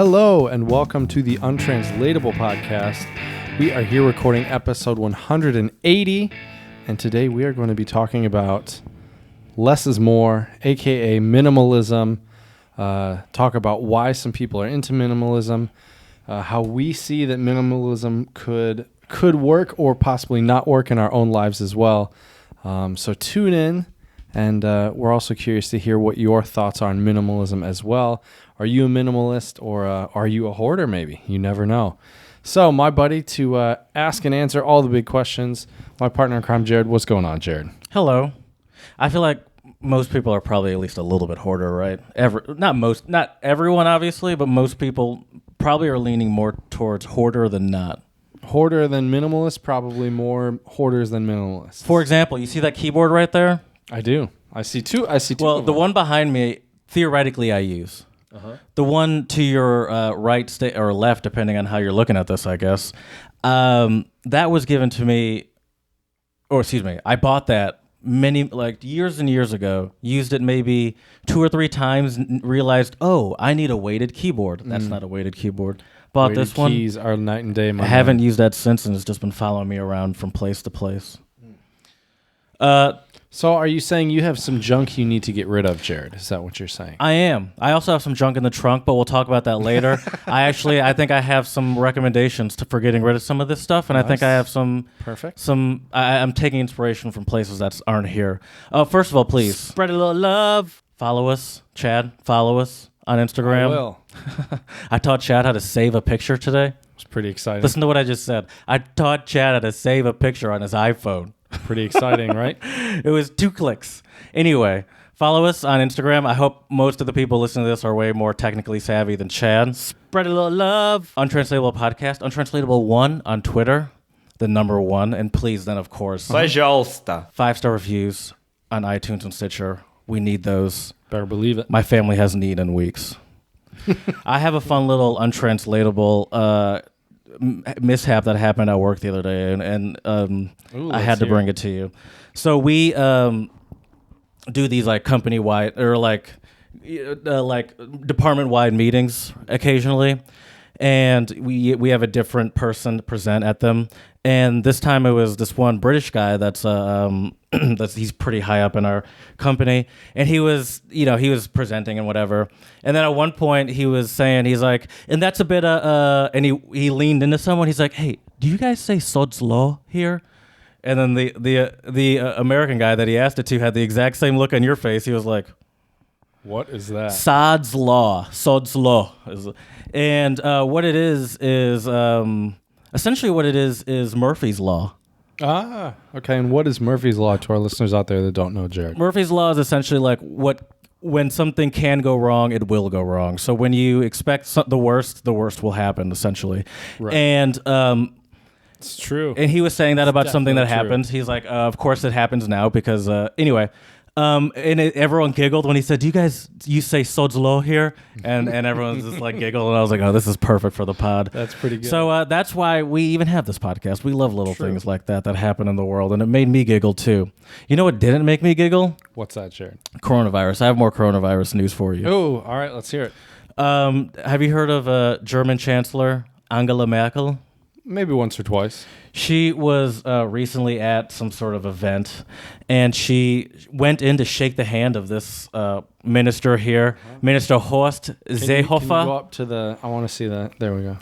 Hello and welcome to the Untranslatable Podcast. We are here recording episode 180, and today we are going to be talking about less is more, aka minimalism. Talk about why some people are into minimalism, how we see that minimalism could work or possibly not work in our own lives as well. So tune in, and we're also curious to hear what your thoughts are on minimalism as well. Are you a minimalist or are you a hoarder maybe? You never know. So my buddy to ask and answer all the big questions, my partner in crime, Jared. What's going on, Jared? Hello. I feel like most people are probably at least a little bit hoarder, right? Not everyone, obviously, but most people probably are leaning more towards hoarder than not. Hoarder than minimalist, probably more hoarders than minimalists. For example, you see that keyboard right there? I do. I see two. Well, the one behind me, theoretically, I use. Uh-huh. The one to your right or left, depending on how you're looking at this, I guess. That was given to me, I bought that years and years ago. Used it maybe 2 or 3 times. Realized, I need a weighted keyboard. That's not a weighted keyboard. Bought weighted this one. Keys are night and day. I haven't used that since, and it's just been following me around from place to place. So are you saying you have some junk you need to get rid of, Jared? Is that what you're saying? I am. I also have some junk in the trunk, but we'll talk about that later. I think I have some recommendations for getting rid of some of this stuff, and nice. I think I have some... Perfect. I'm taking inspiration from places that aren't here. First of all, please, spread a little love. Follow us, Chad. Follow us on Instagram. I will. I taught Chad how to save a picture today. It's pretty exciting. Listen to what I just said. I taught Chad how to save a picture on his iPhone. Pretty exciting, right? It was 2 clicks. Anyway, follow us on Instagram. I hope most of the people listening to this are way more technically savvy than Chad. Spread a little love. Untranslatable Podcast. Untranslatable 1 on Twitter. The number 1. And please then, of course, 5-star reviews on iTunes and Stitcher. We need those. Better believe it. My family hasn't eaten in weeks. I have a fun little untranslatable mishap that happened at work the other day, and I had to bring it to you. So we do these like company-wide or like department-wide meetings occasionally, and we have a different person present at them. And this time it was this one British guy that's he's pretty high up in our company, and he was presenting and whatever. And then at one point he was saying, he's like, and that's a bit and he leaned into someone. He's like, hey, do you guys say sod's law here? And then the American guy that he asked it to had the exact same look on your face. He was like, what is that? Sod's law. And what it is essentially what it is Murphy's Law. Ah, okay. And what is Murphy's Law to our listeners out there that don't know, Jared? Murphy's Law is essentially like when something can go wrong, it will go wrong. So when you expect the worst will happen, essentially. Right. And it's true. And he was saying that about something that happened. He's like, of course it happens now because anyway. Everyone giggled when he said, you say sod's law here? And everyone's just like giggled, and I was like, oh, this is perfect for the pod. That's pretty good. So that's why we even have this podcast. We love little things like that happen in the world, and it made me giggle too. You know what didn't make me giggle? What's that, Jared? Coronavirus. I have more coronavirus news for you. Oh, all right, let's hear it. Have you heard of German Chancellor Angela Merkel? Maybe once or twice. She was recently at some sort of event, and she went in to shake the hand of this minister here, Minister Horst Seehofer. Can you go up to I want to see that. There we go.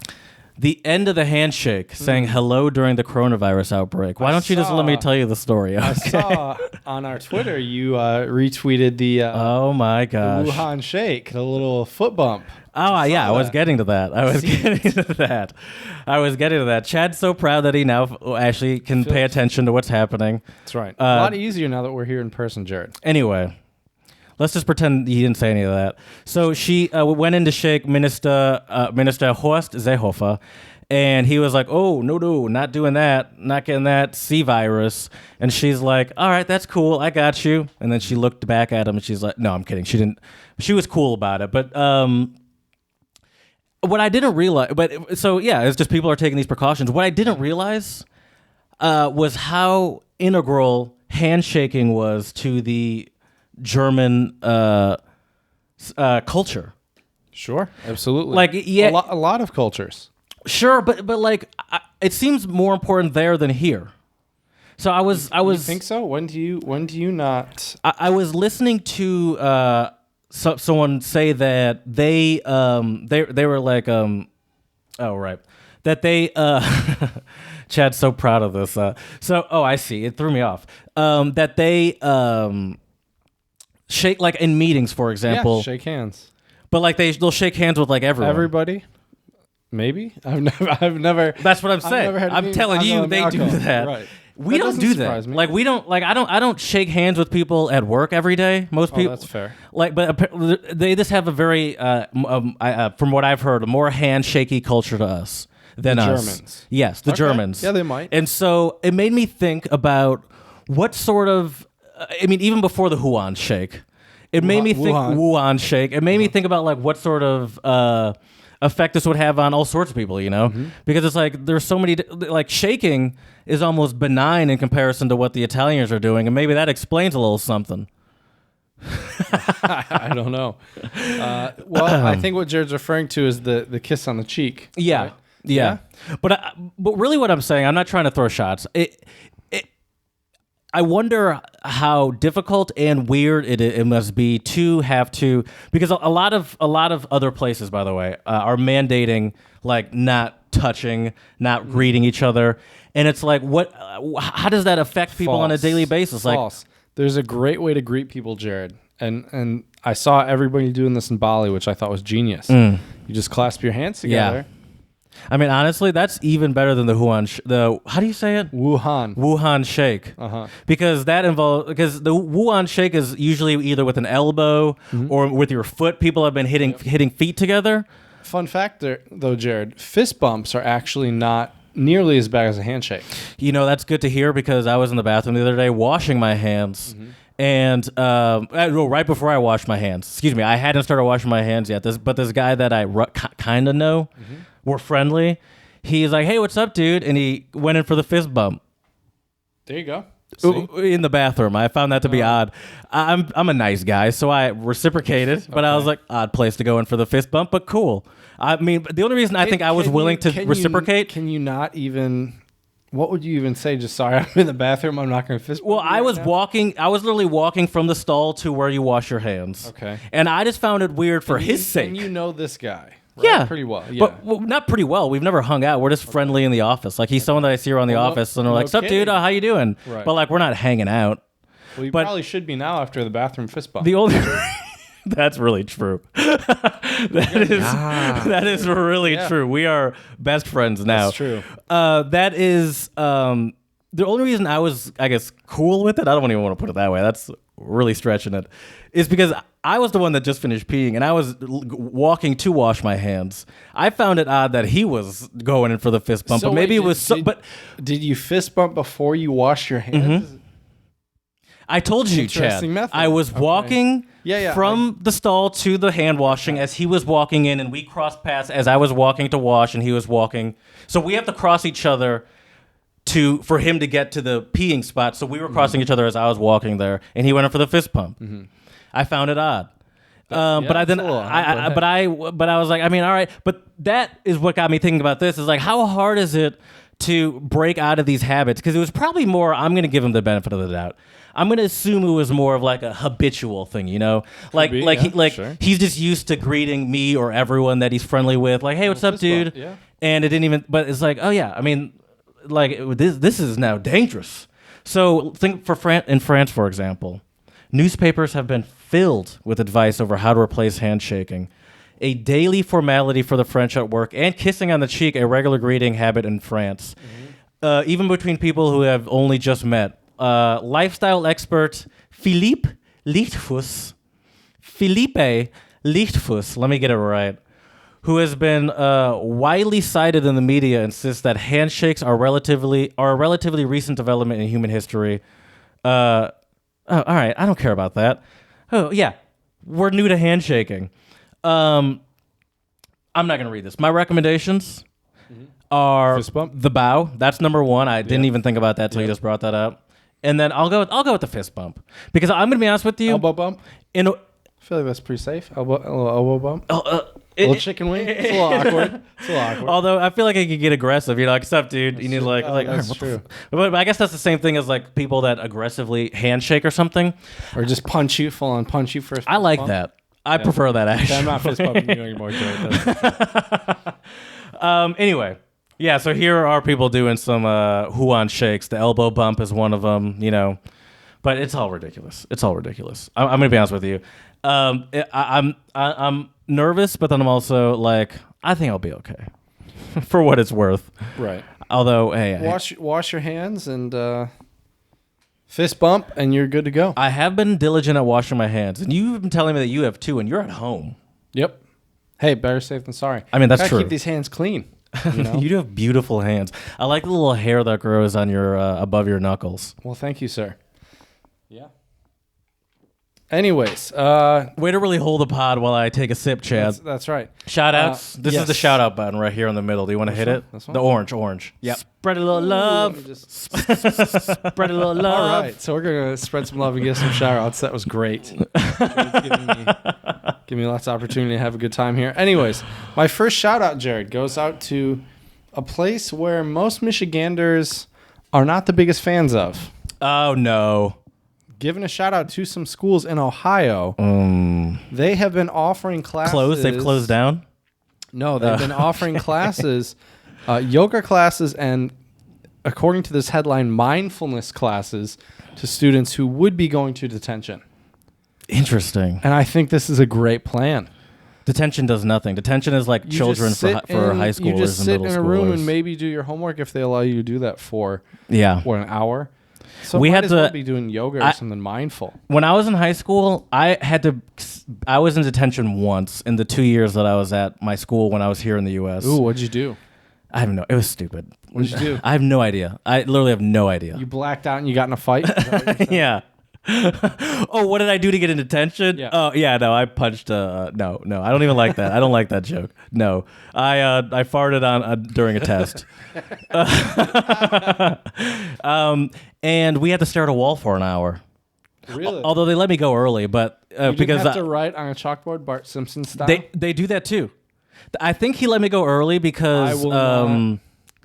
The end of the handshake, saying hello during the coronavirus outbreak. Why don't you just let me tell you the story? Okay. I saw on our Twitter you retweeted the oh my gosh, the Wuhan shake, the little foot bump. Oh, yeah, I was getting to that. I was getting to that. Chad's so proud that he now actually can pay attention to what's happening. That's right. A lot easier now that we're here in person, Jared. Anyway, let's just pretend he didn't say any of that. So she went in to shake Minister Horst Seehofer, and he was like, oh, no, not doing that, not getting that C virus. And she's like, all right, that's cool, I got you. And then she looked back at him, and she's like, no, I'm kidding. She didn't. She was cool about it, but... What I didn't realize, it's just people are taking these precautions. What I didn't realize was how integral handshaking was to the German culture. Sure, absolutely. Like, yeah, a lot of cultures. Sure, but like it seems more important there than here. So I was. You think so? When do you not? I was listening to someone say that they were like oh right, that they Chad's so proud of this. I see, it threw me off. That they shake, like in meetings, for example. Yeah, shake hands. But like they'll shake hands with like everyone. Everybody. Maybe I've never. That's what I'm saying. I'm telling you, they do that. Right. We don't do that. Like we don't like I don't shake hands with people at work every day. Most people. That's fair. Like, but they just have a very, from what I've heard, a more handshaky culture to us than us. Germans. Yes, the Germans. Yeah, they might. And so it made me think about what sort of. I mean, even before the Wuhan shake, it made me think Wuhan shake. It made me think about like what sort of effect this would have on all sorts of people, you know? Because it's like there's so many, like shaking is almost benign in comparison to what the Italians are doing, and maybe that explains a little something. I don't know. Well, I think what Jared's referring to is the kiss on the cheek. Yeah, right? yeah. But really, what I'm saying, I'm not trying to throw shots. I wonder how difficult and weird it must be to have to, because a lot of other places, by the way, are mandating like not touching, not greeting each other, and it's like, how does that affect people on a daily basis? False. Like, there's a great way to greet people, Jared, and I saw everybody doing this in Bali, which I thought was genius. You just clasp your hands together. Yeah. I mean, honestly, that's even better than the Wuhan. How do you say it? Wuhan shake. Because the Wuhan shake is usually either with an elbow or with your foot. People have been hitting feet together. Fun fact, though, Jared, fist bumps are actually not nearly as bad as a handshake. You know, that's good to hear, because I was in the bathroom the other day washing my hands. And right before I washed my hands, I hadn't started washing my hands yet. But this guy that I kind of know, we're friendly. He's like, "Hey, what's up, dude?" And he went in for the fist bump. There you go. In the bathroom. I found that to be odd. I'm a nice guy, so I reciprocated. But I was like, odd place to go in for the fist bump, but cool. I mean, the only reason I think I was willing to reciprocate. Can you not even? What would you even say? Just, sorry, I'm in the bathroom, I'm not going to fist bump. Well, I was literally walking from the stall to where you wash your hands. Okay. And I just found it weird for his sake. And you know this guy, right? Yeah. Pretty well. Yeah. But not pretty well. We've never hung out. We're just friendly in the office. Like, he's someone that I see around the office, and they're like, "Sup, dude? How you doing?" Right. But like, we're not hanging out. Well, you probably should be now after the bathroom fist bump. The only... That's really true. That is really true. We are best friends now. That's true. That is the only reason I was, I guess, cool with it. I don't even want to put it that way. That's really stretching it. Is because I was the one that just finished peeing, and I was walking to wash my hands. I found it odd that he was going in for the fist bump, but maybe it was. But did you fist bump before you washed your hands? I told you, Chad. Method. I was walking from the stall to the hand washing as he was walking in, and we crossed paths as I was walking to wash and he was walking. So we have to cross each other for him to get to the peeing spot. So we were crossing each other as I was walking there, and he went in for the fist pump. I found it odd. But I was like, I mean, all right. But that is what got me thinking about this. Is like, how hard is it to break out of these habits? Because it was probably more. I'm going to give him the benefit of the doubt. I'm going to assume it was more of like a habitual thing, you know, he's just used to greeting me or everyone that he's friendly with, like, "Hey, what's up, dude?" Yeah. And it didn't even. But it's like, oh yeah, I mean, like this is now dangerous. So think in France, for example, newspapers have been filled with advice over how to replace handshaking, a daily formality for the French at work, and kissing on the cheek, a regular greeting habit in France, even between people who have only just met. Lifestyle expert Philippe Lichtfuss, let me get it right, who has been widely cited in the media, insists that handshakes are a relatively recent development in human history. All right, I don't care about that. Oh yeah, we're new to handshaking. I'm not gonna read this. My recommendations are the bow. That's number one. I didn't even think about that till you just brought that up. And then I'll go with the fist bump, because I'm gonna be honest with you. Elbow bump. I feel like that's pretty safe. Elbow bump. A little chicken wing. It's a little awkward. It's a little awkward. Although I feel like it could get aggressive, like, "Sup, dude?" That's You need true. like, That's what the true. But I guess that's the same thing as like people that aggressively handshake or something. Or just punch you, full on punch you first. I like that. I prefer that actually. I'm not fist bumping you anymore, Jared. Anyway, yeah. So here are people doing some Huan shakes. The elbow bump is one of them. But it's all ridiculous. It's all ridiculous. I'm gonna be honest with you. I'm nervous, but then I'm also like, I think I'll be okay, for what it's worth. Right. Although, hey, wash your hands and fist bump, and you're good to go. I have been diligent at washing my hands, and you've been telling me that you have too, and you're at home. Yep. Hey, better safe than sorry. I mean, that's Gotta true. Keep these hands clean. You do have beautiful hands. I like the little hair that grows on your above your knuckles. Well, thank you, sir. Yeah. Anyways, way to really hold the pod while I take a sip, Chad. That's right. Shout outs. This is the shout out button right here in the middle. Do you want to hit it? The orange. Yep. Spread a little love. Spread a little love. All right. So we're going to spread some love and get some shout outs. That was great. Give me lots of opportunity to have a good time here. Anyways, my first shout out, Jared, goes out to a place where most Michiganders are not the biggest fans of. Oh, no. Giving a shout out to some schools in Ohio. They have been offering classes. Closed? They've closed down? No, they've been offering classes, yoga classes, and according to this headline, mindfulness classes to students who would be going to detention. Interesting. And I think this is a great plan. Detention does nothing. Detention is like children for high schoolers and middle schoolers. You just sit in a room and maybe do your homework if they allow you to do that for an hour. So we had to be doing yoga or something mindful. When I was in high school, I was in detention once in the 2 years that I was at my school when I was here in the U.S. Ooh, what'd you do? I have it was stupid. What did you do? I have no idea. I literally have no idea. You blacked out and you got in a fight? Yeah. Oh, what did I do to get in detention? Yeah. Oh, yeah, no, I punched. No, I don't even like that. I don't like that joke. No, I farted on during a test. And we had to stare at a wall for an hour. Really? Although they let me go early, but you because have to write on a chalkboard, Bart Simpson style. They do that too. I think he let me go early because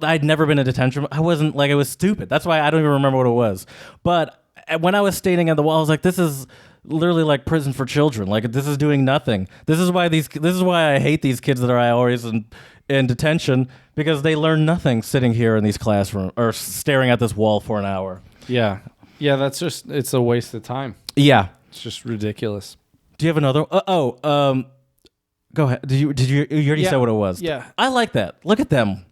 I'd never been in detention. I wasn't like it was stupid. That's why I don't even remember what it was. But when I was standing at the wall, I was like, "This is literally like prison for children. Like this is doing nothing. This is why I hate these kids that are always in detention because they learn nothing sitting here in these classrooms or staring at this wall for an hour." Yeah, that's just it's a waste of time. Yeah, it's just ridiculous. Do you have another? Go ahead. Did you already said what it was? Yeah, I like that. Look at them.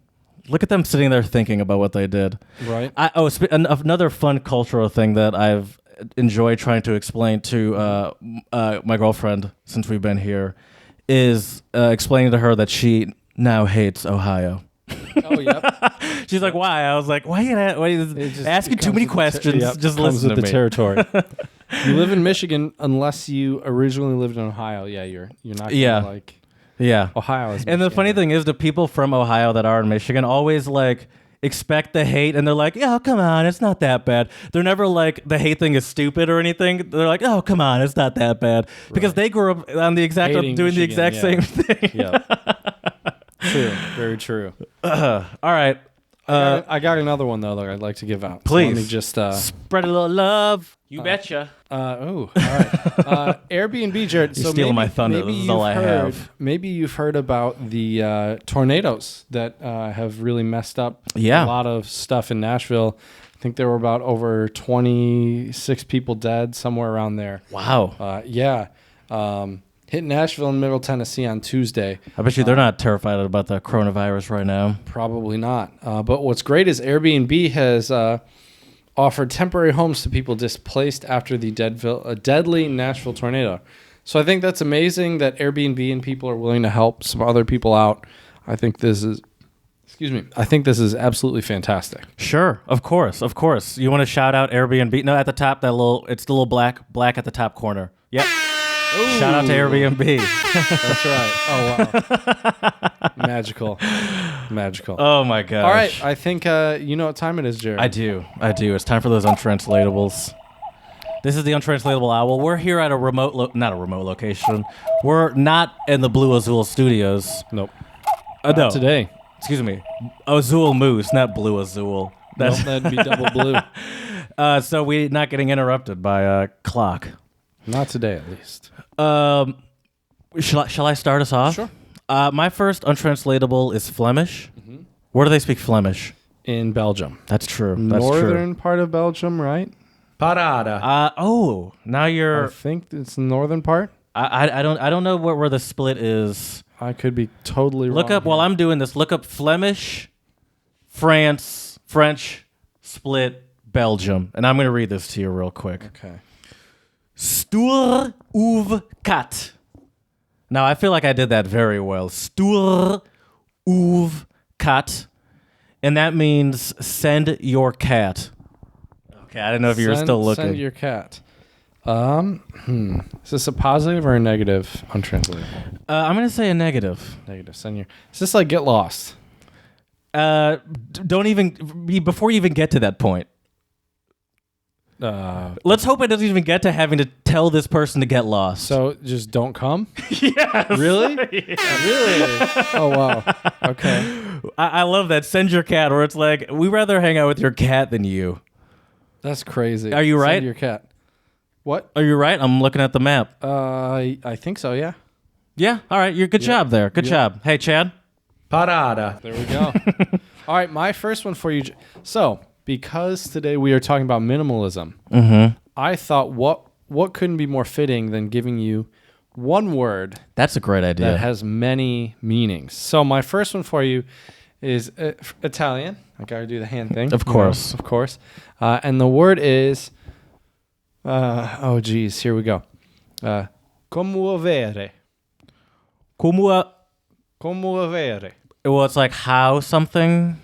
Look at them sitting there thinking about what they did. Right. Another fun cultural thing that I've enjoyed trying to explain to my girlfriend since we've been here is explaining to her that she now hates Ohio. Oh, yep. She's like, "Why?" I was like, "Why are you asking too many questions? Just listen to the me." territory. You live in Michigan unless you originally lived in Ohio. Yeah, you're not gonna like. Yeah. Ohio is. And the funny thing is, the people from Ohio that are in Michigan always like expect the hate, and they're like, "Yeah, come on, it's not that bad." They're never like the hate thing is stupid or anything. They're like, "Oh, come on, it's not that bad," because they grew up on the exact doing Michigan, the exact same thing. Yeah. True. Very true. All right. I got another one though that I'd like to give out. Please. So let me just spread a little love. You betcha. All right. Airbnb, Jared. You're stealing my thunder. This is all I have. Maybe you've heard about the tornadoes that have really messed up a lot of stuff in Nashville. I think there were about over 26 people dead, somewhere around there. Wow. Hit Nashville and Middle Tennessee on Tuesday. I bet you they're not terrified about the coronavirus right now. Probably not. But what's great is Airbnb has offered temporary homes to people displaced after the deadly Nashville tornado. So I think that's amazing that Airbnb and people are willing to help some other people out. I think this is absolutely fantastic. Sure, of course. You want to shout out Airbnb? No, at the top, it's the little black at the top corner. Yep. Ooh. Shout out to Airbnb. That's right. Oh, wow. Magical. Oh, my gosh. All right. I think you know what time it is, Jared. I do. It's time for those untranslatables. This is the Untranslatable Owl. We're here at not a remote location. We're not in the Blue Azul Studios. Nope. No. Today. Excuse me. Azul Moose, not Blue Azul. Nope, that'd be double blue. So we're not getting interrupted by a clock. Not today, at least. Shall I start us off? Sure. My first untranslatable is Flemish. Mm-hmm. Where do they speak Flemish? In Belgium. That's true. Northern part of Belgium, right? Parada. Now you're. I think it's the northern part. I don't know where the split is. I could be totally wrong. Look up while I'm doing this. Look up Flemish, France, French, split, Belgium, and I'm going to read this to you real quick. Okay. Stoer uw kat. Now I feel like I did that very well. Stoer uw kat, and that means send your cat. Okay, I don't know if you're still looking. Send your cat. Is this a positive or a negative untranslatable? I'm gonna say a negative. Negative. Send your. Is this like get lost? Don't even before you even get to that point. Let's hope it doesn't even get to having to tell this person to get lost. So just don't come? Yes. Really? Yeah. Really? Oh, wow. Okay. I love that. Send your cat, or it's like, we rather hang out with your cat than you. That's crazy. Are you right? Send your cat. What? Are you right? I'm looking at the map. I think so, yeah. Yeah, all right. You're good job there. Good job. Hey, Chad. Parada. There we go. All right, my first one for you. So, because today we are talking about minimalism, I thought what couldn't be more fitting than giving you one word That's a great idea. that has many meanings. So my first one for you is Italian. I gotta do the hand thing. Of course. Of course. And the word is, oh geez, here we go. Commuovere. Commuovere. Well, it's like how something.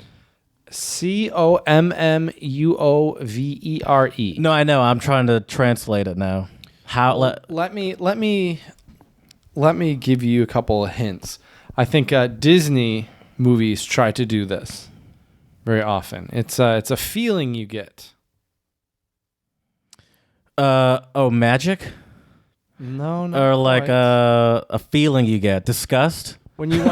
Commuovere. No, I know. I'm trying to translate it now. How? Let me give you a couple of hints. I think Disney movies try to do this very often. It's a feeling you get. Magic? No, Or like quite. a feeling you get. Disgust? When you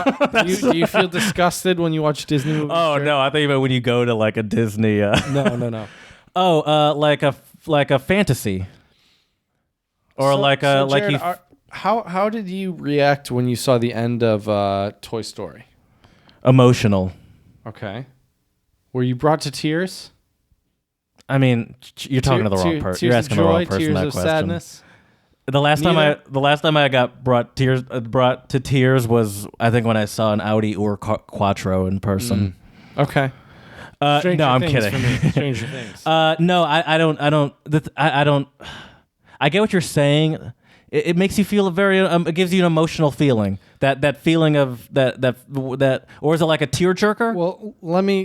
do you feel disgusted when you watch Disney movies? Oh, Jared? no. I thought you meant when you go to like a Disney. No. Oh, like a fantasy. Or So, like a Jared, you. how did you react when you saw the end of Toy Story? Emotional. Okay. Were you brought to tears? I mean, you're talking to the wrong person. You're asking the wrong person tears that of question. sadness. The last time I got brought to tears was, I think, when I saw an Audi Quattro in person. Okay. Stranger no, I'm Things kidding. for me. Stranger Things. No, I don't. I get what you're saying. It makes you feel it gives you an emotional feeling. That feeling of that, or is it like a tearjerker? Well,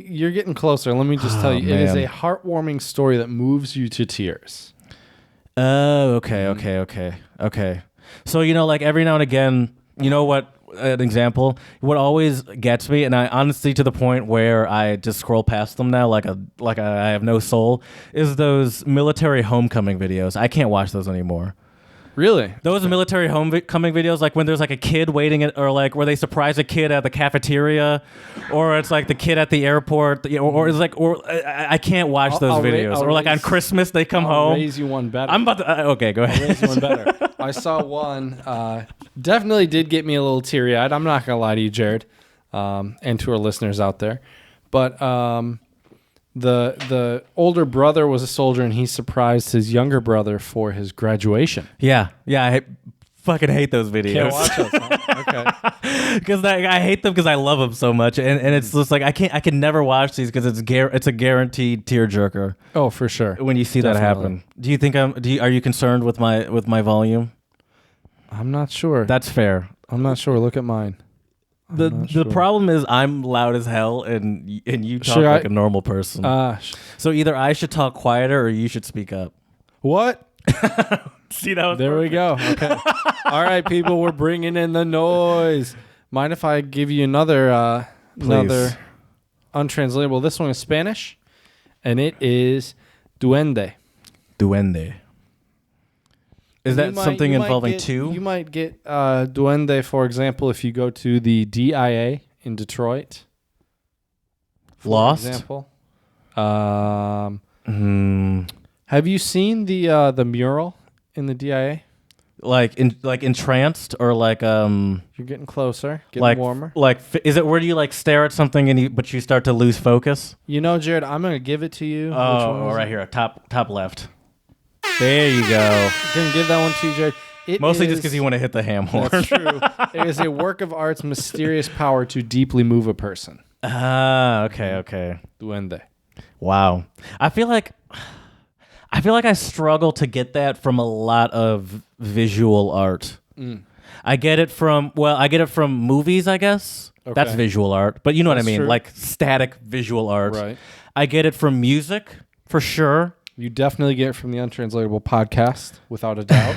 you're getting closer. Let me just tell you, it is man. a heartwarming story that moves you to tears. Oh, okay. So, like every now and again, you know what? An example, what always gets me, and I honestly to the point where I just scroll past them now, I have no soul, is those military homecoming videos. I can't watch those anymore. Really? Those military homecoming videos, like when there's like a kid waiting or like where they surprise a kid at the cafeteria, or it's like the kid at the airport, or it's like, I can't watch those videos. Or like on Christmas they come home. I'll raise you one better. I'm about to. Okay, go ahead. I'll raise you one better. I saw one. Definitely did get me a little teary eyed. I'm not gonna lie to you, Jared, and to our listeners out there, but the older brother was a soldier and he surprised his younger brother for his graduation. Yeah. I fucking hate those videos. Can't watch those, huh? Okay. Because I hate them because I love them so much, and it's just like I can never watch these because it's a guaranteed tearjerker. Oh, for sure. When you see that happen, do you think are you concerned with my volume? I'm not sure. That's fair. I'm not sure. Look at mine. The problem is I'm loud as hell and you talk like a normal person. So either I should talk quieter or you should speak up. What? See, that was there perfect. we go. Okay. All right, people, we're bringing in the noise. Mind if I give you another untranslatable? This one is Spanish, and it is duende. Duende. Is that something involving get, two? You might get duende, for example, if you go to the DIA in Detroit. Lost? Example. Have you seen the mural in the DIA? Like entranced or like You're getting closer, getting like warmer. Like is it where you like stare at something and but you start to lose focus? You know, Jared, I'm gonna give it to you. Oh, right here, top left. There you go. Gonna give that one to you, Jared. Mostly just because you want to hit the ham horn. That's true. It is a work of art's mysterious power to deeply move a person. Ah, okay. Duende. Wow. I feel like I struggle to get that from a lot of visual art. I get it from movies, I guess. Okay. That's visual art, but you know what I mean, true. Like static visual art. Right. I get it from music for sure. You definitely get it from the Untranslatable Podcast, without a doubt.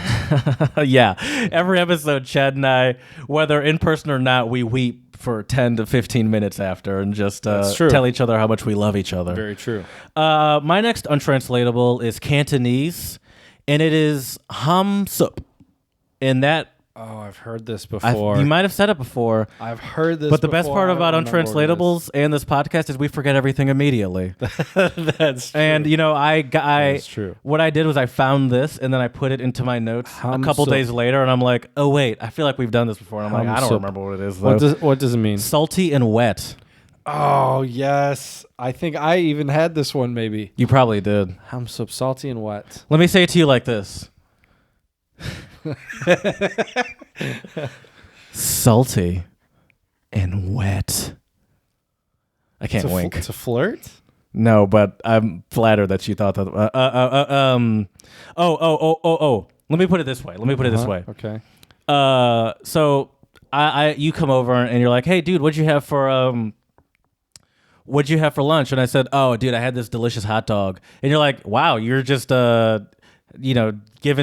Yeah. Every episode, Chad and I, whether in person or not, we weep for 10 to 15 minutes after and just tell each other how much we love each other. Very true. My next untranslatable is Cantonese, and it is ham sup. And that... Oh, I've heard this before. You might have said it before. I've heard this But the best part about untranslatables and this podcast is we forget everything immediately. That's true. And, you know, That's true. What I did was I found this, and then I put it into my notes a couple days later, and I'm like, oh, wait, I feel like we've done this before. And I'm like, I don't remember what it is, though. What does it mean? Salty and wet. Oh, yes. I think I even had this one, maybe. You probably did. I'm so salty and wet. Let me say it to you like this. Salty and wet. I can't wink. It's a flirt? No, but I'm flattered that you thought that. Let me put it this way. Okay. So you come over and you're like, hey, dude, what'd you have for lunch? And I said, oh, dude, I had this delicious hot dog. And you're like, wow, you're just doing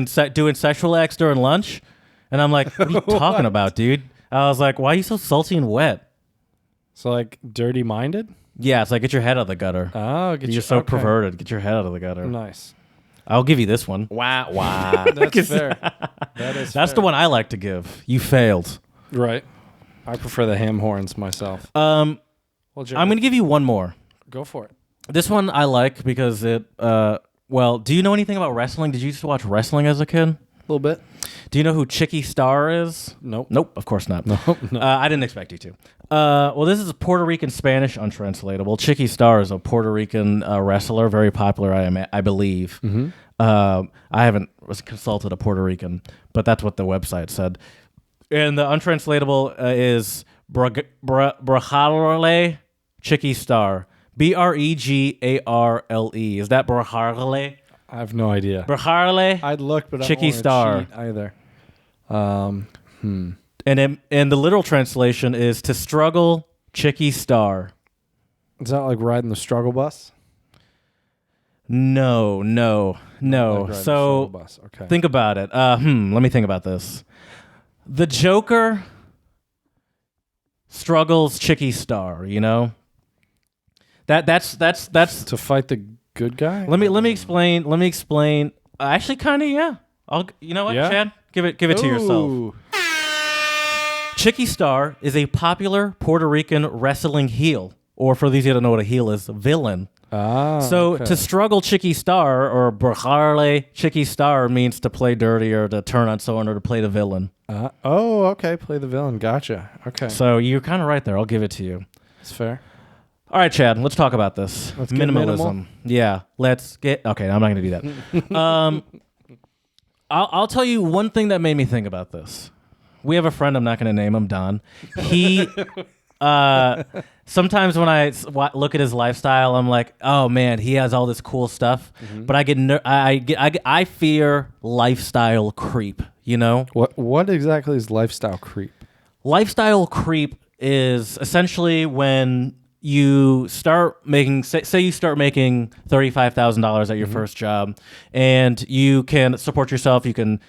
sexual acts during lunch? And I'm like, what are you talking about, dude? I was like, why are you so salty and wet? So like dirty minded? Yeah, it's like get your head out of the gutter. Oh, you're so perverted. Get your head out of the gutter. Nice. I'll give you this one. Wow. That's fair. That's the one I like to give. You failed. Right. I prefer the ham horns myself. I'm going to give you one more. Go for it. This one I like because it well, do you know anything about wrestling? Did you used to watch wrestling as a kid? A little bit. Do you know who Chicky Star is? Nope, of course not. No. I didn't expect you to. Well, this is a Puerto Rican Spanish untranslatable. Chicky Star is a Puerto Rican wrestler, very popular, I believe. Mm-hmm. I haven't consulted a Puerto Rican, but that's what the website said. And the untranslatable is Bregarle Chicky Star. Bregarle. Is that Bregarle? I have no idea. Bregarle. I'd look, but Chicky I don't Star cheat either. And the literal translation is to struggle Chicky Star. Is that like riding the struggle bus? No. Like So bus. Okay. Think about it. Let me think about this. The Joker struggles Chicky Star, you know? That's to fight the good guy? Let me explain. Actually, kind of, yeah. You know what, yeah? Chad? Give it to yourself. Chicky Star is a popular Puerto Rican wrestling heel, or for these of you that don't know what a heel is, villain. So to struggle Chicky Star or Bregarle Chicky Star means to play dirty or to turn on someone or to play the villain. Okay. Play the villain. Gotcha. Okay. So you're kind of right there. I'll give it to you. That's fair. All right, Chad, let's talk about this. Let's get minimal. Yeah, let's get... Okay, I'm not going to do that. I'll tell you one thing that made me think about this. We have a friend, I'm not going to name him, Don. He... sometimes when I look at his lifestyle, I'm like, oh, man, he has all this cool stuff. Mm-hmm. But I fear lifestyle creep, you know? What exactly is lifestyle creep? Lifestyle creep is essentially when... you start making, say you start making $35,000 at your first job, and you can support yourself. You can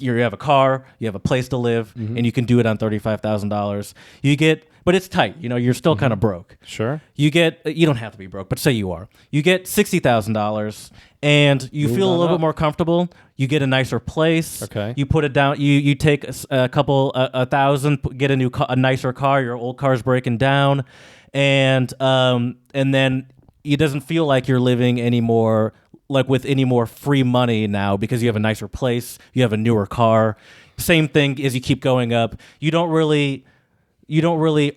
you have a car, you have a place to live, and you can do it on $35,000. You get, but it's tight. You're still kind of broke. Sure. You don't have to be broke, but say you are. You get $60,000, and you feel a little bit more comfortable. You get a nicer place. Okay. You put it down. You take a couple $1,000, get a nicer car. Your old car's breaking down, and then it doesn't feel like you're living anymore, like with any more free money now, because you have a nicer place, you have a newer car. Same thing as you keep going up. You don't really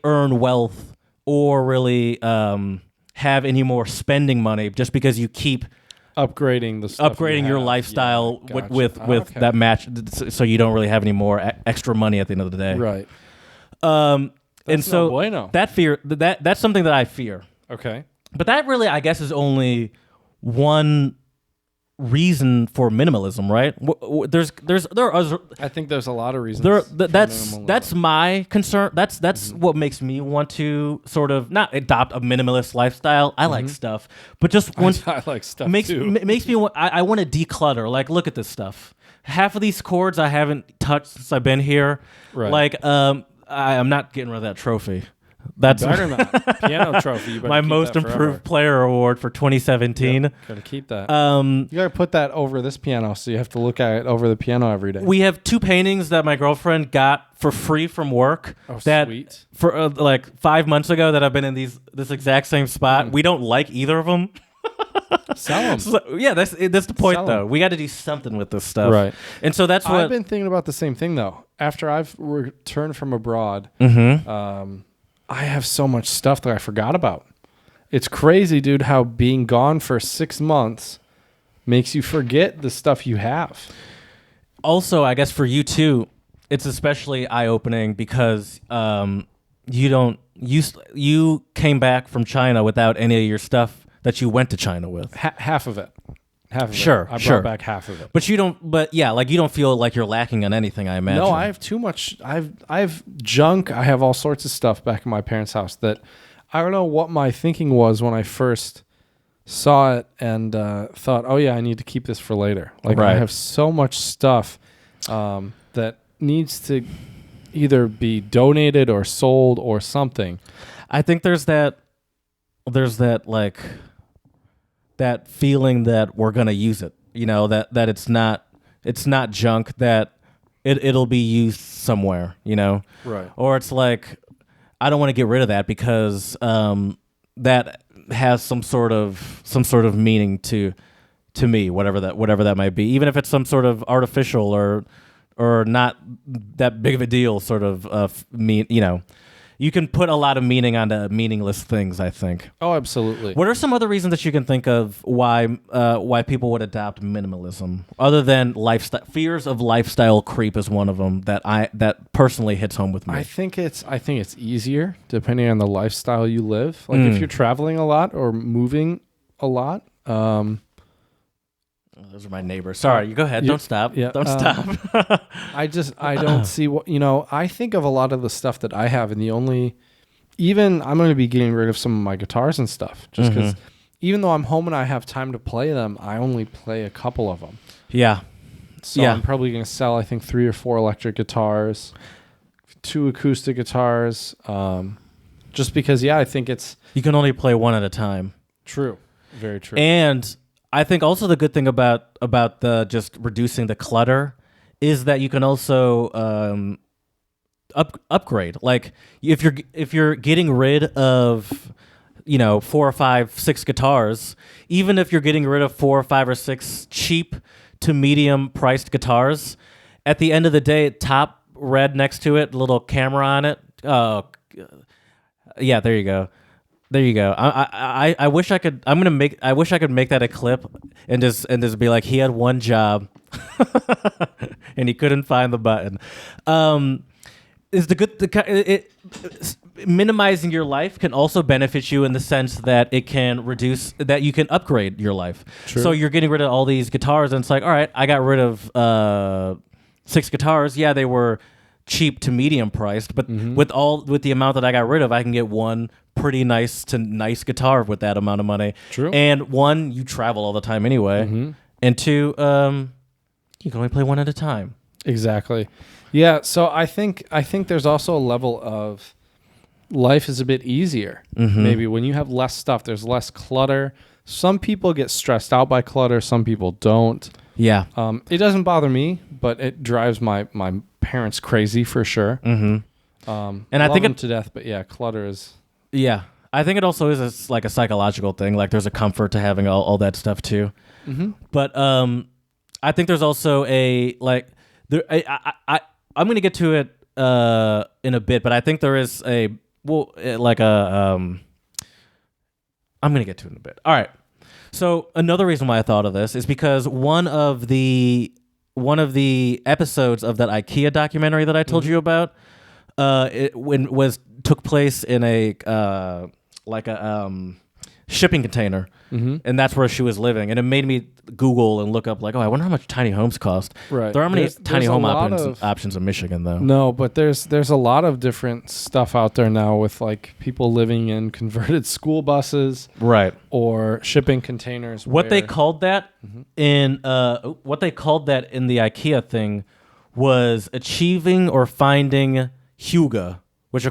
earn wealth or really have any more spending money just because you keep upgrading the stuff your lifestyle with that match, so you don't really have any more extra money at the end of the day. Right. And so no bueno. that fear, that's something that I fear. Okay. But that really, I guess, is only one reason for minimalism, right? There are. I think there's a lot of reasons. That's my concern. That's what makes me want to sort of not adopt a minimalist lifestyle. I like stuff, but just once I like stuff makes too. makes me want. I want to declutter. Like, look at this stuff. Half of these cords I haven't touched since I've been here. Right. Like, I'm not getting rid of that trophy. That's better not. Piano trophy. My most improved player award for 2017. Gotta keep that. You gotta put that over this piano, so you have to look at it over the piano every day. We have 2 paintings that my girlfriend got for free from work. Oh, that sweet. For like 5 months ago that I've been in this exact same spot. We don't like either of them. Sell them. So, yeah, that's the point, Sell though. 'em. We got to do something with this stuff, Right? And so that's what I've been thinking about the same thing though. After I've returned from abroad, I have so much stuff that I forgot about. It's crazy, dude, how being gone for 6 months makes you forget the stuff you have. Also, I guess for you too, it's especially eye-opening because you came back from China without any of your stuff that you went to China with. Half of it. Sure, I brought back half of it. But you don't feel like you're lacking on anything, I imagine. No, I have too much. I have junk. I have all sorts of stuff back in my parents' house that I don't know what my thinking was when I first saw it and thought, oh yeah, I need to keep this for later. Like I have so much stuff that needs to either be donated or sold or something. I think there's that like that feeling that we're gonna use it, that it's not junk, that it'll be used somewhere, Right? Or it's like I don't want to get rid of that because that has some sort of meaning to me, whatever that might be, even if it's some sort of artificial or not that big of a deal, sort of You can put a lot of meaning onto meaningless things, I think. Oh, absolutely. What are some other reasons that you can think of why people would adopt minimalism, other than lifestyle fears of lifestyle creep is one of them that personally hits home with me. I think it's easier depending on the lifestyle you live. Like if you're traveling a lot or moving a lot. Those are my neighbors. Sorry, you go ahead. Don't stop. Yeah, Don't stop. I don't see what, I think of a lot of the stuff that I have, and even I'm going to be getting rid of some of my guitars and stuff just because even though I'm home and I have time to play them, I only play a couple of them. Yeah. So I'm probably going to sell, I think, 3 or 4 electric guitars, 2 acoustic guitars, just because, I think it's... You can only play one at a time. True. Very true. And I think also the good thing about the just reducing the clutter is that you can also upgrade. Like if you're getting rid of 4 or 5, 6 guitars, even if you're getting rid of 4 or 5 or 6 cheap to medium priced guitars, at the end of the day, top red next to it, little camera on it. Oh, yeah, there you go. There you go. I wish I could. I wish I could make that a clip and just be like, he had one job, and he couldn't find the button. Minimizing your life can also benefit you in the sense that it can reduce that you can upgrade your life. True. So you're getting rid of all these guitars, and it's like, all right, I got rid of 6 guitars. Yeah, they were cheap to medium priced, but with the amount that I got rid of, I can get one pretty nice guitar with that amount of money. True. And 1, you travel all the time anyway, and 2, you can only play one at a time. Exactly. Yeah. So I think there's also a level of life is a bit easier. Maybe when you have less stuff, there's less clutter. Some people get stressed out by clutter. Some people don't. Yeah. It doesn't bother me, but it drives my parents crazy for sure. And I love think them to death, but yeah, clutter is. Yeah. I think it also is like a psychological thing. Like there's a comfort to having all that stuff too. But I think there's also a like there. I'm going to get to it in a bit, but I think there is a like a I'm going to get to it in a bit. All right. So another reason why I thought of this is because one of the episodes of that IKEA documentary that I told you about, took place in a shipping container, and that's where she was living, and it made me Google and look up like, I wonder how much tiny homes cost. Right. There aren't many tiny home options in Michigan though. No, but there's a lot of different stuff out there now with like people living in converted school buses, right, or shipping containers. What they called that in the IKEA thing was achieving or finding hygge, which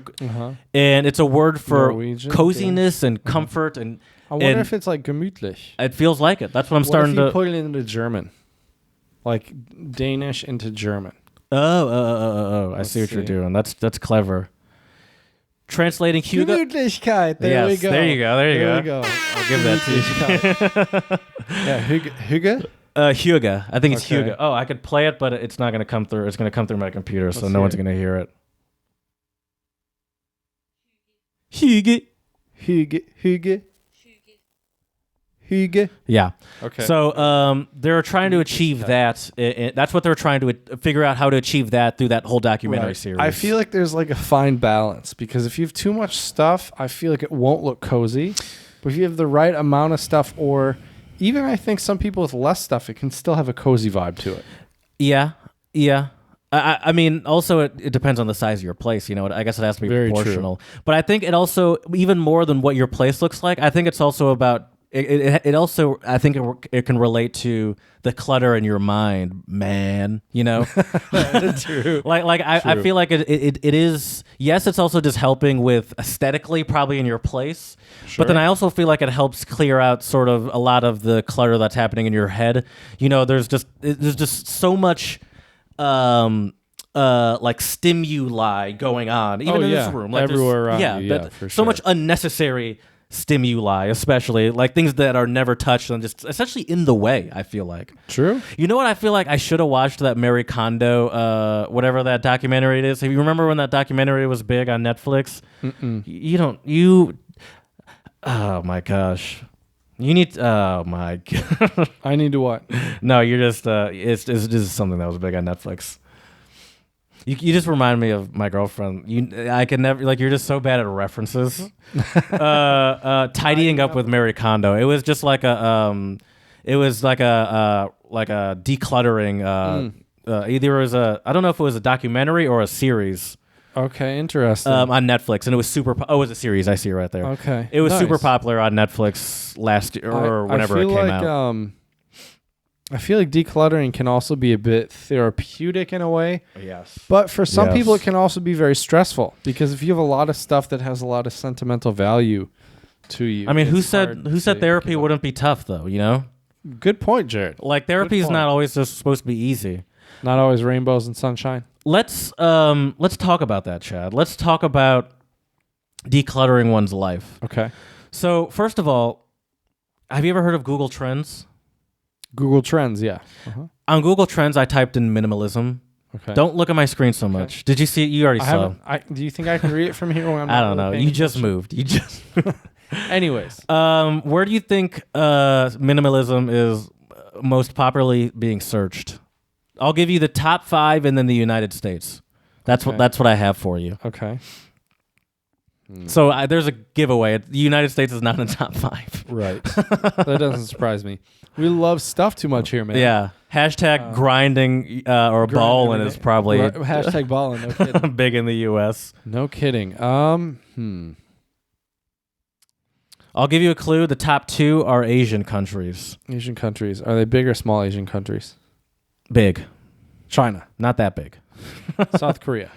and it's a word for Norwegian, coziness and comfort and. I wonder if it's like gemütlich. It feels like it. That's what I'm starting to. to Put it into German, like Danish into German. Oh! I see what you're doing. That's clever. Translating hygge. Gemütlichkeit. There we go. There you go. We go. I'll give that to you. Yeah, hygge. Hygge. I think it's Okay. hygge. Oh, I could play it, but it's not going to come through. It's going to come through my computer, so Let's no hear one's it. going to hear it. Hygge. Hygge. Yeah. Okay. So they're trying to achieve that. That's what they're trying to figure out how to achieve that through that whole documentary series. I feel like there's like a fine balance because if you have too much stuff, I feel like it won't look cozy. But if you have the right amount of stuff, or even I think some people with less stuff, it can still have a cozy vibe to it. Yeah. I mean, also it depends on the size of your place. You know, I guess it has to be Very proportional. But I think it also, even more than what your place looks like, I think it's also about. It also, I think it can relate to the clutter in your mind, man. You know, True. I feel like it is. Yes, it's also just helping with aesthetically, probably in your place. Sure. But then I also feel like it helps clear out sort of a lot of the clutter that's happening in your head. You know, there's just so much. Like stimuli going on, even in this room, like everywhere around you. For so much unnecessary stimuli, especially like things that are never touched and just essentially in the way. I feel like True. You know what? I feel like I should have watched that Marie Kondo, whatever that documentary it is. Have you remember when that documentary was big on Netflix? You. Oh my gosh. You need. Oh my god. I need to what? No, you're just. It's just something that was big on Netflix. You just remind me of my girlfriend. I can never like. You're just so bad at references. Tidying up with Marie Kondo. It was just like a. It was like a decluttering. Either it was I don't know if it was a documentary or a series. Okay, interesting. On Netflix, and it was super. It was a series. I see it right there. Okay, it was nice. super popular on Netflix last year or whenever it came out. I feel like decluttering can also be a bit therapeutic in a way. Yes. But for some people, it can also be very stressful because if you have a lot of stuff that has a lot of sentimental value to you. I mean, who said therapy wouldn't be tough though? You know. Good point, Jared. Like therapy is not always just supposed to be easy. Not always rainbows and sunshine. Let's talk about that, Chad. Let's talk about decluttering one's life. Okay. So first of all, have you ever heard of Google Trends? Google Trends, yeah. On Google Trends, I typed in minimalism. Okay. Don't look at my screen so much. Did you see it? You already saw it. Do you think I can read it from here? When I'm I don't know. You just moved. You just. Anyways. Where do you think minimalism is most popularly being searched? I'll give you the top 5 and then the United States. That's what I have for you. Okay. So there's a giveaway. The United States is not in the top 5. Right. That doesn't surprise me. We love stuff too much here, man. Yeah. Hashtag grinding or balling is probably hashtag balling. No kidding. big in the U.S. No kidding. I'll give you a clue. The top 2 are Asian countries. Asian countries. Are they big or small Asian countries? Big. China. Not that big. South Korea.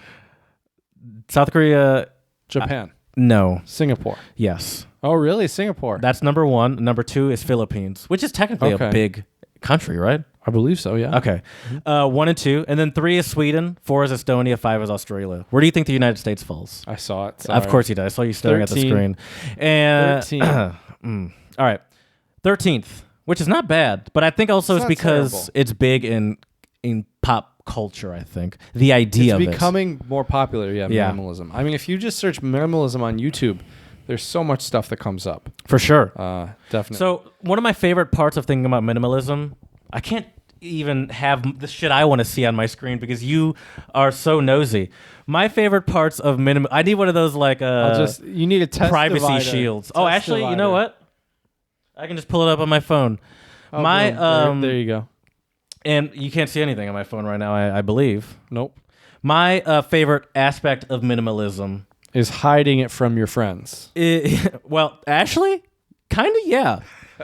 South Korea. Japan. No. Singapore. Yes. Oh, really? Singapore. That's number 1. Number 2 is Philippines, which is technically a big country, right? I believe so, yeah. Okay. 1 and 2. And then 3 is Sweden, 4 is Estonia, 5 is Australia. Where do you think the United States falls? I saw it. Sorry. Of course you did. I saw you staring at the screen. And 13. All right. 13th, which is not bad, but I think also it's because terrible. it's big in pop culture, I think. The idea of it. It's becoming more popular, minimalism. I mean, if you just search minimalism on YouTube, there's so much stuff that comes up. For sure. Definitely. So one of my favorite parts of thinking about minimalism, I can't even have the shit I want to see on my screen because you are so nosy. My favorite parts of I need one of those like you need a test privacy divider. shields. Test Actually, divider. you know what? I can just pull it up on my phone. Oh, boom. There you go. And you can't see anything on my phone right now, I believe. Nope. My favorite aspect of minimalism is hiding it from your friends. Well, actually, kind of, yeah.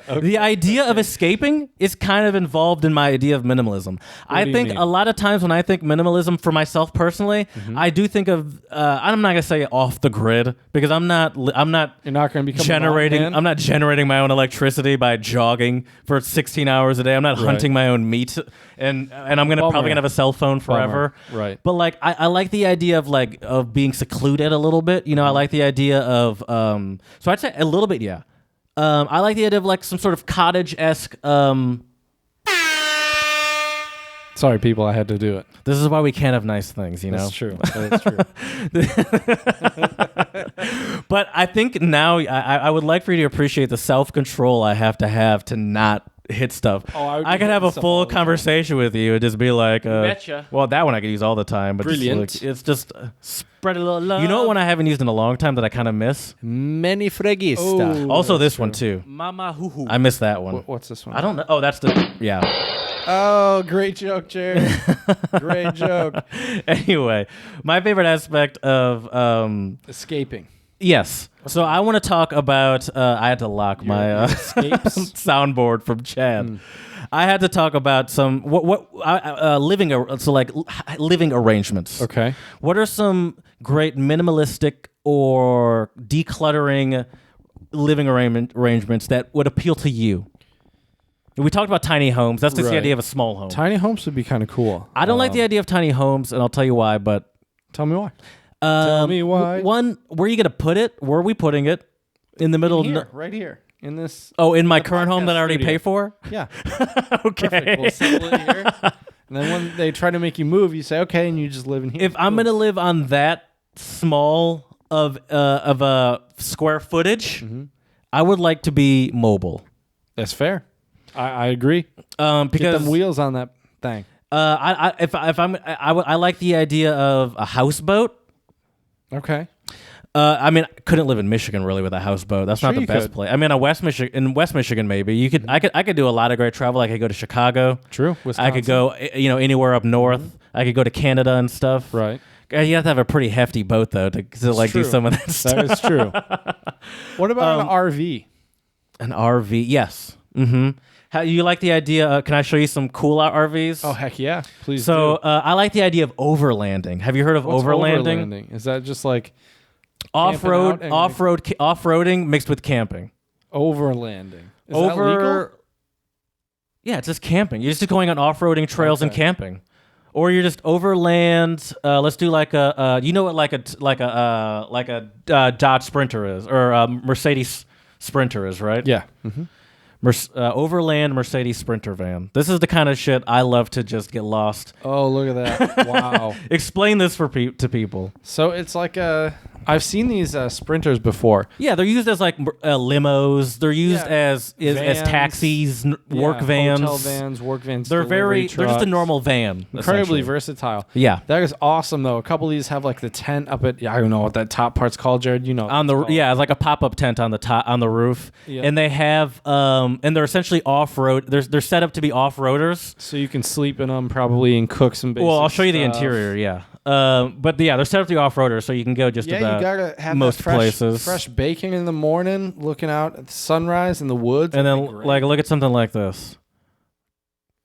Okay. The idea of escaping is kind of involved in my idea of minimalism. I think a lot of times when I think minimalism for myself personally, I do think of I'm not gonna say off the grid because I'm not. You're not gonna become I'm not generating my own electricity by jogging for 16 hours a day. I'm not hunting my own meat, and I'm probably gonna have a cell phone forever. Right. But like I like the idea of being secluded a little bit. You know, I like the idea of so I'd say a little bit, yeah. I like the idea of like some sort of cottage-esque. Sorry, people, I had to do it. This is why we can't have nice things, you know? That's true. That's true. But I think now I would like for you to appreciate the self-control I have to not hit stuff. I could have a full conversation with you and just be like, betcha. Well, that one I could use all the time. But Brilliant. It's just spread a little love. You know what one I haven't used in a long time that I kind of miss? Many fregista. Also this one too. Mama hoo hoo. I miss that one. What's this one? I don't know. Oh, that's the, yeah. Oh, great joke, Jared. Great joke. Anyway, my favorite aspect of escaping. Yes. So I want to talk about. I had to lock my soundboard from Chad. I had to talk about some living arrangements. Okay. What are some great minimalistic or decluttering living arrangements that would appeal to you? We talked about tiny homes. That's just the idea of a small home. Tiny homes would be kind of cool. I don't like the idea of tiny homes, and I'll tell you why. But tell me why. Tell me why. One, where are you going to put it? Where are we putting it? In the middle of... right here. In this... Oh, in my current home that I already pay for? Yeah. Okay. Perfect. We'll settle it here. And then when they try to make you move, you say, okay, and you just live in here. If I'm going to live on that small of a square footage, I would like to be mobile. That's fair. I agree. Because get them wheels on that thing. I like the idea of a houseboat. Okay. I mean, I couldn't live in Michigan really with a houseboat. That's not the best place. I mean, in West Michigan, maybe you could. I could do a lot of great travel. I could go to Chicago. True. Wisconsin. I could go, anywhere up north. I could go to Canada and stuff. Right. You have to have a pretty hefty boat though to do some of that stuff. That is true. What about an RV? An RV, yes. Mm-hmm. How you like the idea? Can I show you some cool RVs? Oh heck yeah, please. So I like the idea of overlanding. Have you heard of overlanding? Is that just like off-roading mixed with camping? Overlanding. Is that legal? Yeah, it's just camping. You're just going on off-roading trails and camping, or you're just overland. Let's do like a Dodge Sprinter is, or a Mercedes Sprinter is, right? Yeah. Mm-hmm. Overland Mercedes Sprinter van. This is the kind of shit I love to just get lost. Oh, look at that. Wow. Explain this to people. So it's like I've seen these Sprinters before. Yeah, they're used as like limos. They're used as taxis, work vans. Hotel vans, work vans. They're just a normal van. Incredibly versatile. Yeah. That is awesome though. A couple of these have like the tent up at, I don't know what that top part's called, Jared. You know. It's like a pop-up tent on the roof. Yeah. And they have and they're essentially off-road. They're set up to be off-roaders. So you can sleep in them probably and cook some basic I'll show you the stuff. Interior, yeah. But yeah, they're set up to be off-roaders, so you can go just about you gotta have most places. Fresh bacon in the morning, looking out at the sunrise in the woods. And then look at something like this.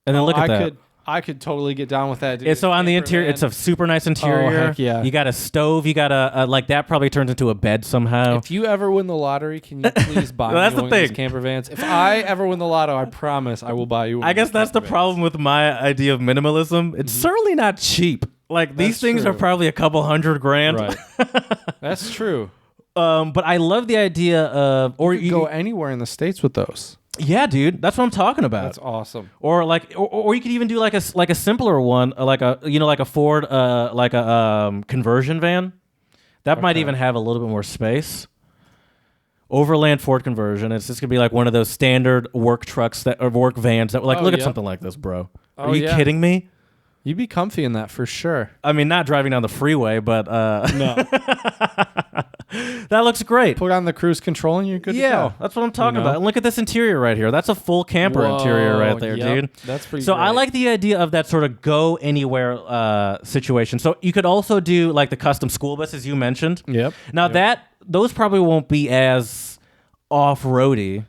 And then look at that. I could totally get down with that. So on the interior, it's a super nice interior. Oh, heck yeah. You got a stove. You got like that probably turns into a bed somehow. If you ever win the lottery, can you please buy That's me the one of these thing. camper vans? If I ever win the lotto, I promise I will buy you one. I guess that's the problem with my idea of minimalism. It's certainly not cheap. Like these things are probably a couple $100,000. Right. That's true. But I love the idea of, or you could go anywhere in the States with those. Yeah, dude, that's what I'm talking about. That's awesome. Or like, or you could even do like a simpler one, like a Ford, like a conversion van. That might even have a little bit more space. Overland Ford conversion. It's just gonna be like one of those standard work trucks or work vans that look at something like this, bro. Are you kidding me? You'd be comfy in that for sure. I mean, not driving down the freeway, but no. That looks great. Put on the cruise control and you're good to go. Yeah, that's what I'm talking about. And look at this interior right here. That's a full camper interior right there, dude. That's pretty So great. I like the idea of that sort of go anywhere situation. So you could also do like the custom school buses you mentioned. Yep. Now those probably won't be as off-roady.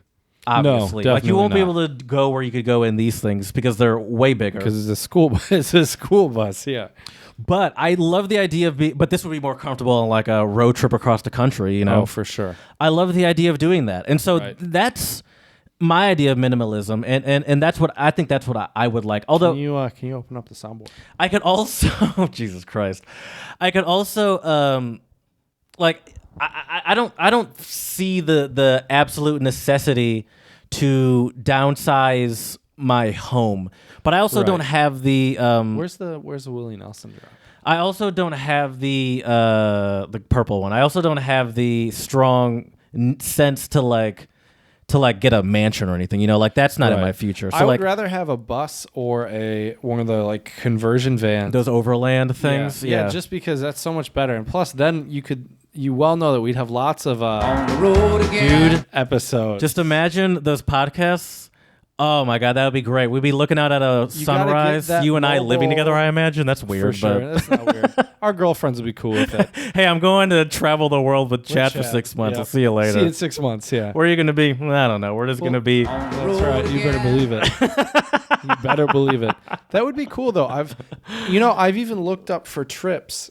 Obviously, no, like you won't be definitely able to go where you could go in these things because they're way bigger. Because it's a school bus. It's a school bus, yeah. But I love the idea of but this would be more comfortable on like a road trip across the country, you know? Oh, for sure. I love the idea of doing that. And so that's my idea of minimalism. And that's what I think that's what I would like. Although can you open up the soundboard? I could also Jesus Christ. I could also like I don't see the absolute necessity to downsize my home, but I also don't have the Where's the Willie Nelson drop? I also don't have the purple one. I also don't have the strong sense to get a mansion or anything. You know, like that's not in my future. So I would rather have a bus or one of the like conversion vans. Those overland things. Yeah, just because that's so much better. And plus, then you well know that we'd have lots of on the road again. dude episodes. Just imagine those podcasts. Oh my God, that would be great. We'd be looking out at a sunrise. You and I living together. I imagine that's weird. For sure. But That's not weird. Our girlfriends would be cool with it. hey, I'm going to travel the world with Chad for 6 months. Yep. I'll see you later. See you in 6 months. Yeah. Where are you going to be? I don't know. We're just going to be. That's right. You better believe it. You better believe it. That would be cool though. I've even looked up for trips.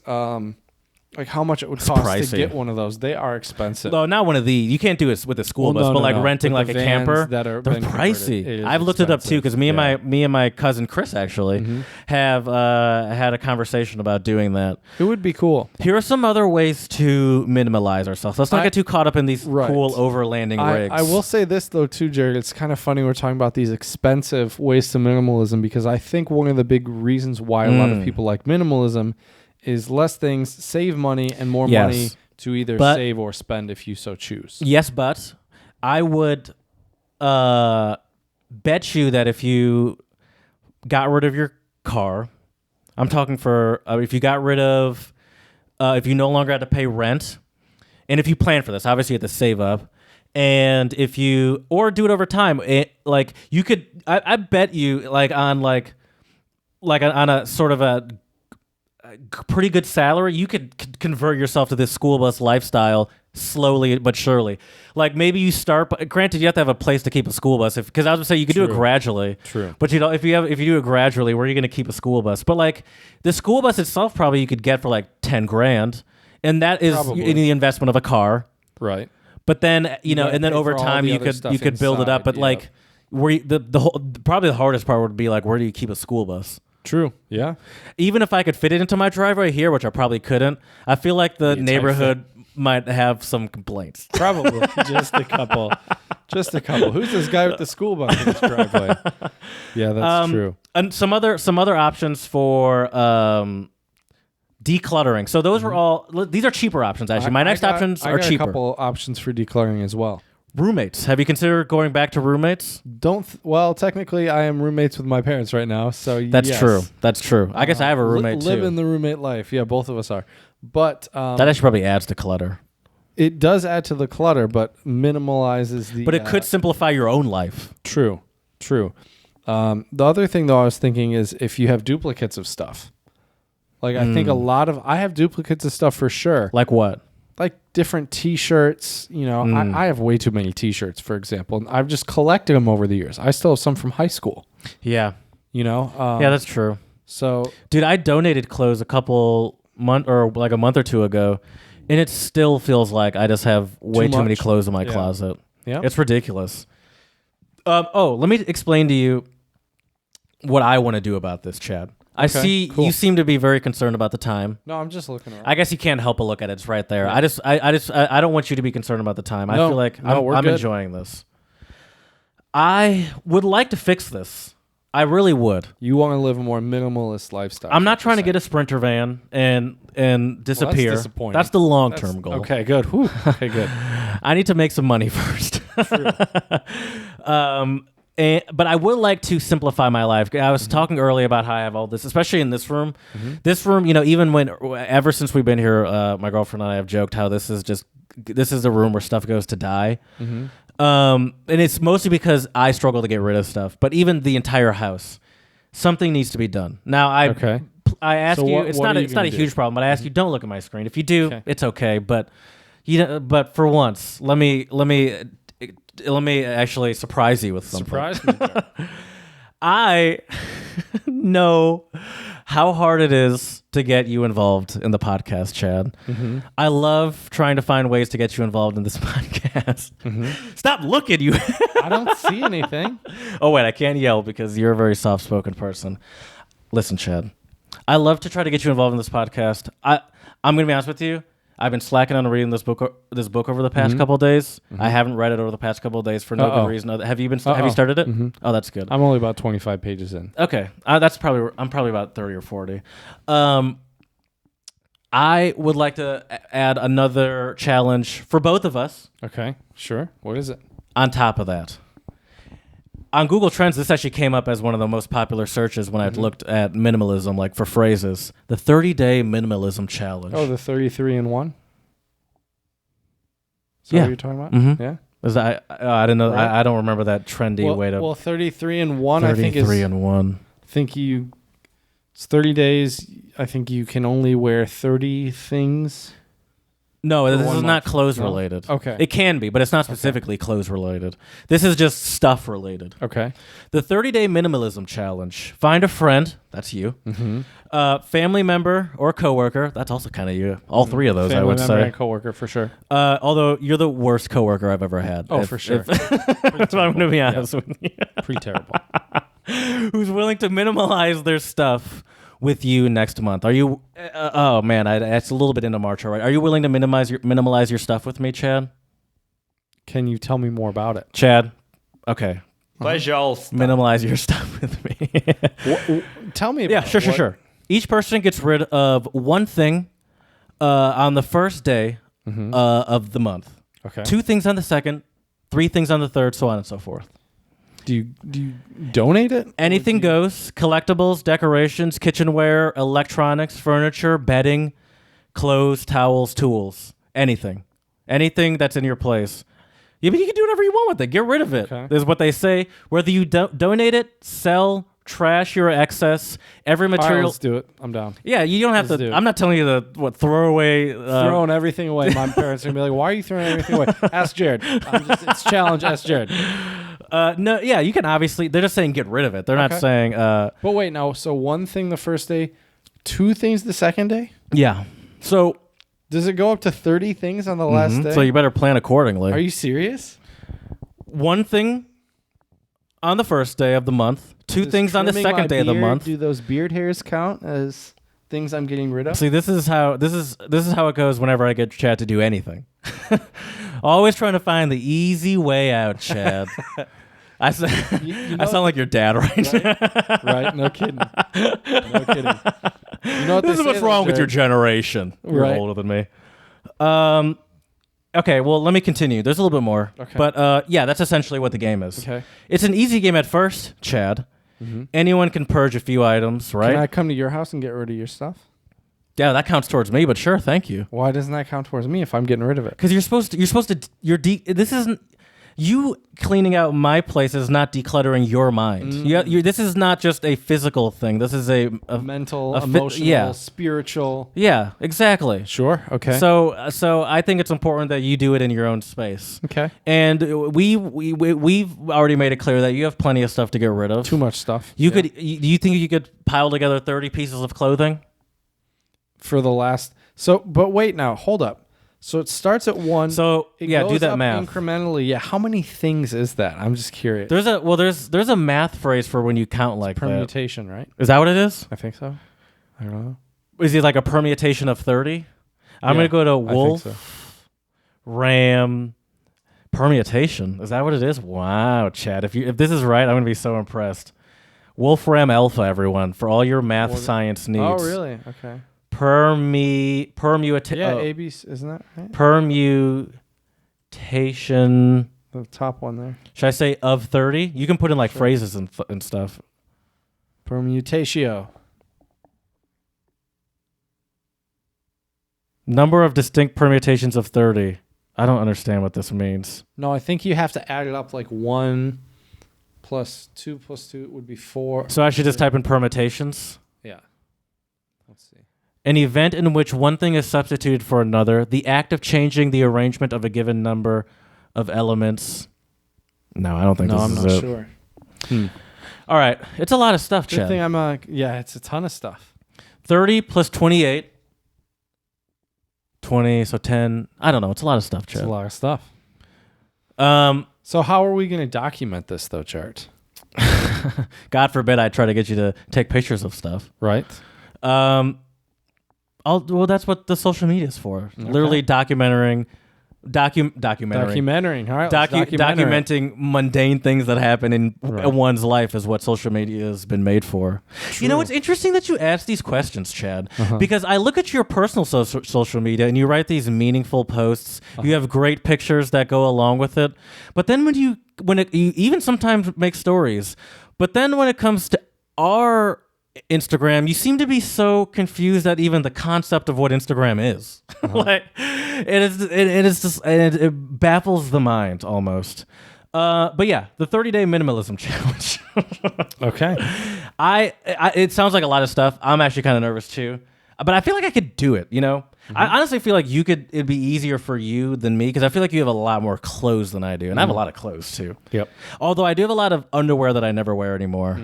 Like how much it would cost pricey to get one of those. They are expensive. No, not one of these. You can't do it with a school bus, but like renting With like the a vans camper, they're pricey. I've looked it up too because me and my cousin Chris actually have had a conversation about doing that. It would be cool. Here are some other ways to minimalize ourselves. Let's not get too caught up in these cool overlanding rigs. I will say this though too, Jared. It's kind of funny we're talking about these expensive ways to minimalism because I think one of the big reasons why a lot of people like minimalism is less things, save money, and more money to either save or spend if you so choose. Yes, but I would bet you that if you got rid of your car, I'm talking for if you got rid of, if you no longer had to pay rent, and if you plan for this, obviously you have to save up, and if you, or do it over time, like you could, I bet you like on a sort of a pretty good salary, you could convert yourself to this school bus lifestyle slowly but surely. Like maybe you start, but granted you have to have a place to keep a school bus because I was gonna say you could do it gradually. True. But you know, if you do it gradually, where are you gonna keep a school bus? But like the school bus itself probably you could get for like $10,000, and that is in the investment of a car. Right. But then and then over time you could build it up. But like where probably the hardest part would be like where do you keep a school bus? True. Yeah. Even if I could fit it into my driveway here, which I probably couldn't, I feel like the neighborhood might have some complaints. Probably. Just a couple. Who's this guy with the school bus in his driveway? Yeah, that's true. And some other options for decluttering. So those were these are cheaper options actually. My next options are cheaper. A couple options for decluttering as well. Roommates. Have you considered going back to roommates? Well, technically, I am roommates with my parents right now, so that's true. That's true. I guess I have a roommate too. Living the roommate life. Yeah, both of us are. But that actually probably adds to clutter. It does add to the clutter, but minimalizes the. But it could simplify your own life. True. The other thing, though, I was thinking is if you have duplicates of stuff. Like I think I have duplicates of stuff for sure. Like what? Like different T-shirts, I have way too many T-shirts, for example. And I've just collected them over the years. I still have some from high school. Yeah. Yeah, that's true. So, dude, I donated clothes a month or two ago, and it still feels like I just have way too many clothes in my closet. Yeah, it's ridiculous. Let me explain to you what I want to do about this, Chad. I see you seem to be very concerned about the time. No, I'm just looking around. I guess you can't help but look at it. It's right there. Yeah. I don't want you to be concerned about the time. I feel like I'm enjoying this. I would like to fix this. I really would. You want to live a more minimalist lifestyle. I'm not trying to get a Sprinter van and disappear. That's disappointing. That's the long-term goal. Okay, good. Whew. Okay, good. I need to make some money first. True. But I would like to simplify my life. I was talking earlier about how I have all this, especially in this room. This room, even ever since we've been here, my girlfriend and I have joked how this is the room where stuff goes to die. And it's mostly because I struggle to get rid of stuff. But even the entire house, something needs to be done. Now, I ask you, it's not a huge problem, but I ask you, don't look at my screen. If you do, it's okay. But but for once, let me actually surprise you with something. Surprise me. I know how hard it is to get you involved in the podcast, Chad. I love trying to find ways to get you involved in this podcast. Stop looking, you. I don't see anything. Oh, wait, I can't yell because you're a very soft-spoken person. Listen, Chad, I love to try to get you involved in this podcast. I'm going to be honest with you. I've been slacking on reading this book over the past couple of days. I haven't read it over the past couple of days for no good reason. Have you started it? Oh, that's good. I'm only about 25 pages in. Okay, I'm probably about 30 or 40. I would like to add another challenge for both of us. Okay, sure. What is it? On top of that, on Google Trends, this actually came up as one of the most popular searches when I looked at minimalism, like for phrases. The 30-day minimalism challenge. Oh, the 33 in 1? Is that what you're talking about? Yeah. Is that, I didn't know. Right. I don't remember that trendy way to. Well, 33 in 1, I think is. 33 in 1. It's 30 days. I think you can only wear 30 things. No, this is not clothes related. Okay. It can be, but it's not specifically clothes related. This is just stuff related. Okay. The 30-day minimalism challenge. Find a friend. That's you. Family member or coworker. That's also kind of you. All three of those, I would say. Family member and coworker, for sure. Although you're the worst coworker I've ever had. Oh, for sure. If I'm going to be honest with you. Pretty terrible. Who's willing to minimalize their stuff with you next month? Are you? Oh man, that's a little bit into March already. Are you willing to minimalize your stuff with me, Chad? Can you tell me more about it, Chad? Okay. Пожалуйста. Minimalize your stuff with me. Tell me about it. Sure. Each person gets rid of one thing on the first day of the month. Okay. 2 things on the second, 3 things on the third, so on and so forth. Do you donate it? Anything goes. Collectibles, decorations, kitchenware, electronics, furniture, bedding, clothes, towels, tools. Anything. Anything that's in your place. Yeah, but you can do whatever you want with it. Get rid of it. Okay. Is what they say. Whether you donate it, sell, trash your excess, every material. All right, let's do it. I'm down. Yeah, you don't have Let's to. I'm not telling you to throw away. Throwing everything away. My parents are going to be like, why are you throwing everything away? Ask Jared. It's challenge. Ask Jared. No, yeah, you can obviously. They're just saying get rid of it. They're not saying. But wait, now, so 1 thing the first day, 2 things the second day? Yeah. So. Does it go up to 30 things on the last day? So you better plan accordingly. Are you serious? 1 thing on the first day of the month. 2 things on the second day of the month. Do those beard hairs count as things I'm getting rid of? See, this is how it goes whenever I get Chad to do anything. Always trying to find the easy way out, Chad. I sound like your dad right now. Right? No kidding. No kidding. You know what this is what's wrong with your generation. You're older than me. Okay, well, let me continue. There's a little bit more. Okay. But yeah, that's essentially what the game is. Okay. It's an easy game at first, Chad. Anyone can purge a few items, right? Can I come to your house and get rid of your stuff? Yeah, that counts towards me, but sure, thank you. Why doesn't that count towards me if I'm getting rid of it? Because this isn't. you cleaning out my place is not decluttering your mind. This is not just a physical thing. This is a mental, emotional, spiritual. Yeah, exactly. Sure. Okay. So I think it's important that you do it in your own space. Okay. And we've already made it clear that you have plenty of stuff to get rid of. Too much stuff. Do you think you could pile together 30 pieces of clothing? For the last... So, but wait now. Hold up. So it starts at 1. So it yeah, goes do that up math incrementally. Yeah, how many things is that? I'm just curious. There's a math phrase for when you count like permutation, right? Is that what it is? I think so. I don't know. Is it like a permutation of 30? I'm gonna go to wolf, ram, permutation. Is that what it is? Wow, Chad. If this is right, I'm gonna be so impressed. Wolfram Alpha, everyone, for all your math science needs. Oh, really? Okay. Permutation. Yeah, ABC, isn't that right? Permutation. The top one there. Should I say of 30? You can put in like phrases and stuff. Permutatio. Number of distinct permutations of 30. I don't understand what this means. No, I think you have to add it up like 1 plus 2 plus 2 would be 4. So I should just type in permutations? Yeah. Let's see. An event in which one thing is substituted for another, the act of changing the arrangement of a given number of elements. No, I don't think this is it. No, I'm not sure. All right. It's a lot of stuff, Good Chad. thing it's a ton of stuff. 30 plus 28. 20, so 10. I don't know. It's a lot of stuff, Chad. It's a lot of stuff. So how are we going to document this, though, Chart? God forbid I try to get you to take pictures of stuff. Right. Well, that's what the social media is for. Okay. Literally documenting. All right, documenting mundane things that happen in one's life is what social media has been made for. True. You know, it's interesting that you ask these questions, Chad, because I look at your personal social media and you write these meaningful posts. You have great pictures that go along with it. But then you even sometimes make stories. But then when it comes to our Instagram, you seem to be so confused at even the concept of what Instagram is. Like it baffles the mind almost. But yeah, the 30-day minimalism challenge. Okay. It sounds like a lot of stuff. I'm actually kind of nervous too, but I feel like I could do it. You know, I honestly feel like it'd be easier for you than me because I feel like you have a lot more clothes than I do, and I have a lot of clothes too. Yep. Although I do have a lot of underwear that I never wear anymore.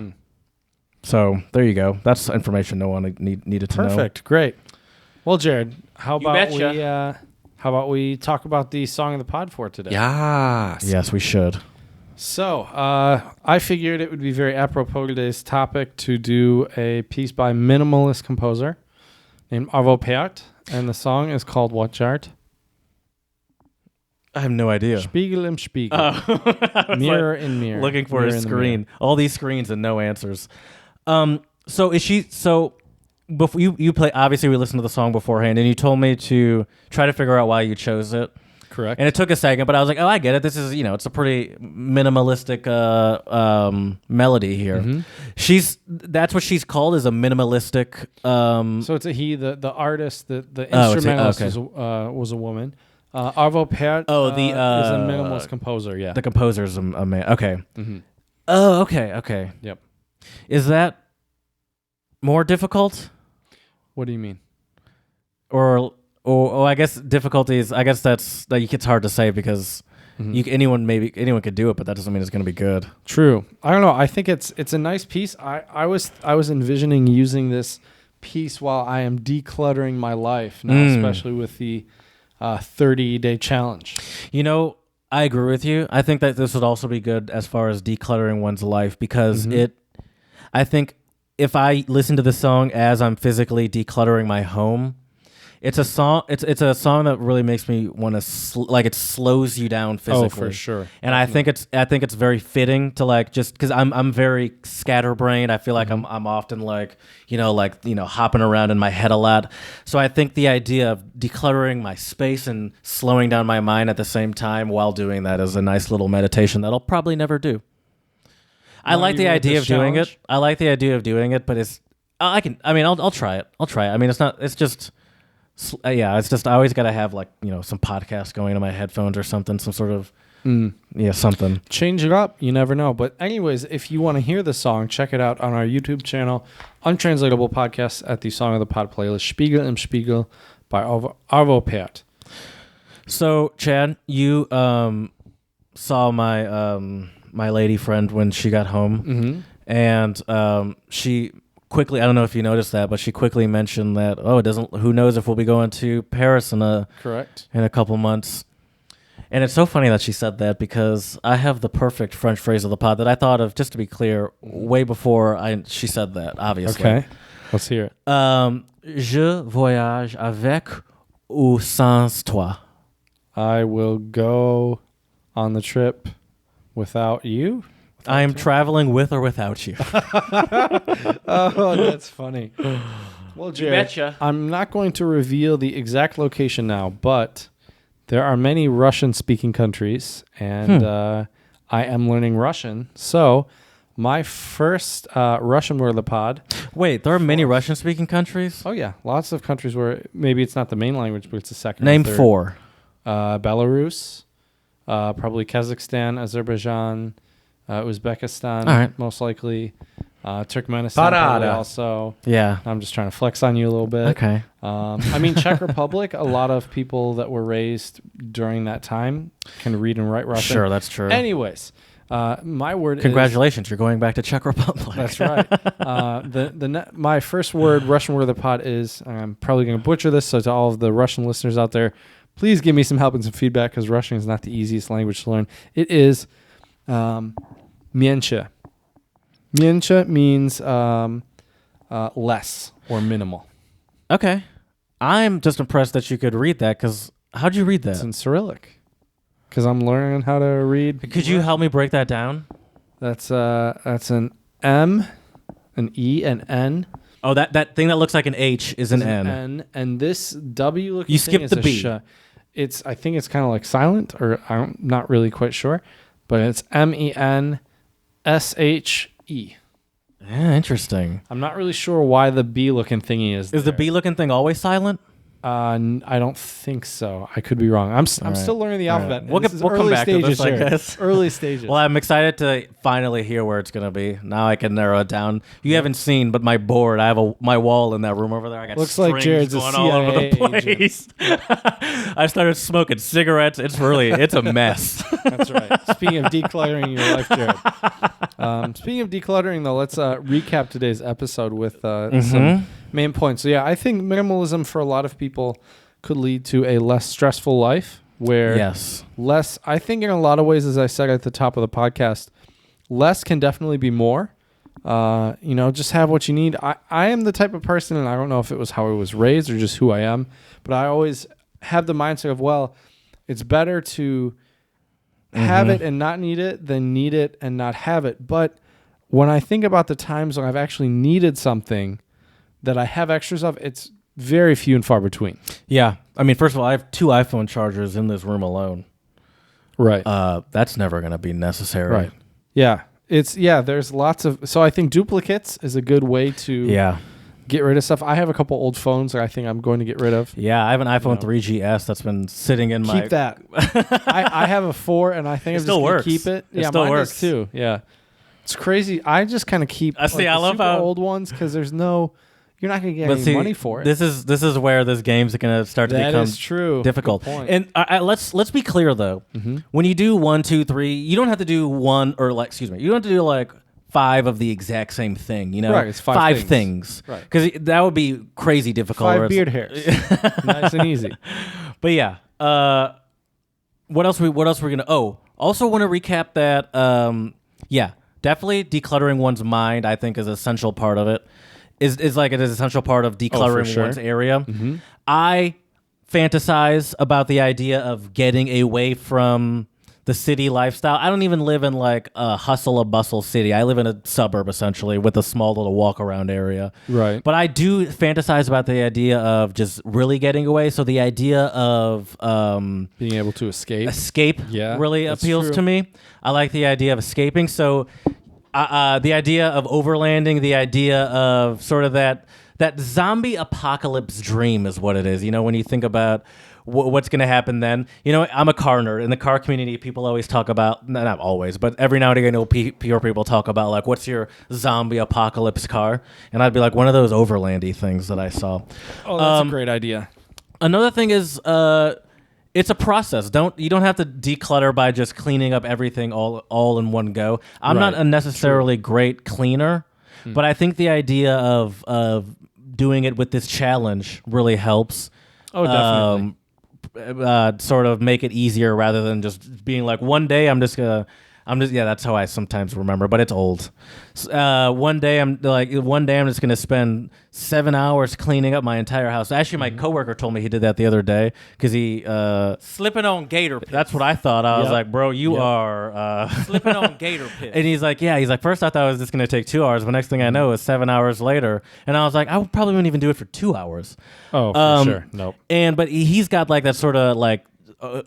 So there you go. That's information no one needed to know. Perfect. Great. Well, Jared, how about we talk about the song of the pod for today? Yes, we should. So I figured it would be very apropos today's topic to do a piece by minimalist composer named Arvo Pärt, and the song is called what, Jared? I have no idea. Spiegel im Spiegel. Mirror in mirror. Looking for a screen. All these screens and no answers. So before you play, obviously we listened to the song beforehand and you told me to try to figure out why you chose it. Correct. And it took a second, but I was like, oh, I get it. This is, it's a pretty minimalistic melody here. That's what she's called, is a minimalistic. So it's the artist, the instrumentalist was a woman. Arvo Pärt is a minimalist composer, yeah. The composer's a man. Okay. Oh, okay. Yep. Is that more difficult? What do you mean? Or I guess difficulties. I guess it's hard to say because anyone could do it, but that doesn't mean it's going to be good. True. I don't know. I think it's a nice piece. I was envisioning using this piece while I am decluttering my life now, especially with the 30-day challenge. I agree with you. I think that this would also be good as far as decluttering one's life because I think if I listen to the song as I'm physically decluttering my home, it's a song. It's a song that really makes me want to it slows you down physically. Oh, for sure. And I think it's very fitting to just because I'm very scatterbrained. I feel like I'm often hopping around in my head a lot. So I think the idea of decluttering my space and slowing down my mind at the same time while doing that is a nice little meditation that I'll probably never do. I like the idea of doing it. I like the idea of doing it, but I'll try it. I mean, it's just I always got to have some podcast going in my headphones or something, some sort of Yeah, something. Change it up. You never know. But anyways, if you want to hear the song, check it out on our YouTube channel, Untranslatable Podcast, at the Song of the Pod playlist, Spiegel im Spiegel by Arvo Pärt. So, Chad, you saw my my lady friend when she got home, and she quickly, I don't know if you noticed that, but she quickly mentioned that, who knows if we'll be going to Paris in a couple months. And it's so funny that she said that, because I have the perfect French phrase of the pod that I thought of, just to be clear, way before she said that, obviously. Okay, let's hear it. Je voyage avec ou sans toi. I will go on the trip without you. I am traveling with or without you. Oh, that's funny. Well, Jared, betcha. I'm not going to reveal the exact location now, but there are many Russian-speaking countries, and I am learning Russian. So my first Russian word of the pod. Wait, there are many Russian-speaking countries? Oh, yeah. Lots of countries where maybe it's not the main language, but it's the second. Name 4. Belarus, probably Kazakhstan, Azerbaijan, Uzbekistan, most likely. Turkmenistan probably also. Yeah. I'm just trying to flex on you a little bit. Okay. I mean, Czech Republic, a lot of people that were raised during that time can read and write Russian. Sure, that's true. Anyways, my word Congratulations, you're going back to Czech Republic. That's right. My first Russian word of the pod is, I'm probably going to butcher this, so to all of the Russian listeners out there, please give me some help and some feedback, because Russian is not the easiest language to learn. It is меньше. Меньше means less or minimal. Okay. I'm just impressed that you could read that, because how'd you read that? It's in Cyrillic, because I'm learning how to read. Could you help me break that down? That's an M, an E, an N. Oh, that thing that looks like an H is an N. And this W looking you thing skipped the B. I think it's kind of like silent, or I'm not really quite sure, but it's MENSHE. Yeah, interesting. I'm not really sure why the B looking thingy is. Is the B looking thing always silent? I don't think so. I could be wrong. I'm still learning the alphabet. We'll come back to this, I guess. Early stages. Well, I'm excited to finally hear where it's going to be. Now I can narrow it down. You haven't seen, but my board, I have my wall in that room over there. I got looks like Jared's going a all over the CIA place. I started smoking cigarettes. It's a mess. That's right. Speaking of decluttering your life, Jared. Speaking of decluttering, though, let's recap today's episode with some main points. So, yeah, I think minimalism for a lot of people could lead to a less stressful life, where I think in a lot of ways, as I said at the top of the podcast, less can definitely be more. Just have what you need. I am the type of person, and I don't know if it was how I was raised or just who I am, but I always have the mindset of, well, it's better to have it and not need it than need it and not have it. But when I think about the times when I've actually needed something that I have extras of, it's very few and far between. Yeah. I mean, first of all, I have 2 iPhone chargers in this room alone. Right. That's never going to be necessary. Right. Yeah. There's lots of, so I think duplicates is a good way to get rid of stuff. I have a couple old phones that I think I'm going to get rid of. Yeah, I have an iPhone 3GS that's been sitting in my... Keep that. I have a 4, and I think I'm just going to keep it. It still mine works. Does too. Yeah. It's crazy. I just kind of keep I love how old ones, because there's no... You're not going to get any money for it. This is where this game's going to start to become difficult. Good point. And let's be clear though. When you do 1, 2, 3, you don't have to do you don't have to do like 5 of the exact same thing. Right, it's 5 things. Right, because that would be crazy difficult. 5 beard hairs, nice and easy. But yeah, what else we're gonna? Also want to recap that. Definitely decluttering one's mind, I think, is an essential part of it. Is like an essential part of decluttering one's area. I fantasize about the idea of getting away from the city lifestyle. I don't even live in like a hustle or bustle city. I live in a suburb essentially with a small little walk around area. Right. But I do fantasize about the idea of just really getting away. So the idea of being able to escape really appeals to me. I like the idea of escaping. So the idea of overlanding, the idea of sort of that zombie apocalypse dream is what it is. When you think about what's going to happen then. You know, I'm a car nerd. In the car community, people always talk about, not always, but every now and again, people talk about, like, what's your zombie apocalypse car? And I'd be like, one of those overlandy things that I saw. Oh, that's a great idea. Another thing is, it's a process. You don't have to declutter by just cleaning up everything all in one go. I'm not a necessarily great cleaner, but I think the idea of doing it with this challenge really helps. Oh, definitely. Sort of make it easier rather than just being like, one day that's how I sometimes remember, but it's old. One day I'm just gonna spend 7 hours cleaning up my entire house. Actually, my coworker told me he did that the other day because he Slipping on gator piss. that's what I thought. I was like, bro, you are Slipping on gator piss. and he's like, first I thought it was just gonna take 2 hours, but next thing I know is 7 hours later, and I was like, probably wouldn't even do it for 2 hours. Oh, for sure. Nope. But he's got like that sort of like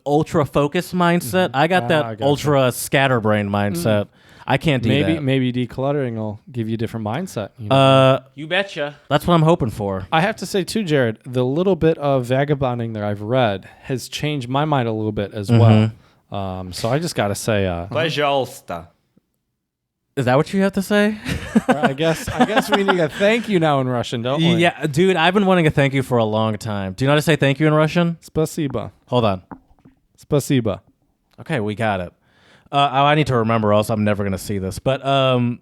ultra focused mindset. I got that I gotcha. ultra scatterbrain mindset. I can't do that. Maybe decluttering will give you a different mindset. You know? You betcha. That's what I'm hoping for. I have to say too, Jared, the little bit of vagabonding that I've read has changed my mind a little bit as well. So I just got to say, Пожалуйста. Is that what you have to say? I guess we need a thank you now in Russian, don't we? Yeah, dude, I've been wanting a thank you for a long time. Do you know how to say thank you in Russian? Spasiba. Hold on. Spasiba. Okay, we got it. I need to remember, or else I'm never gonna see this. But I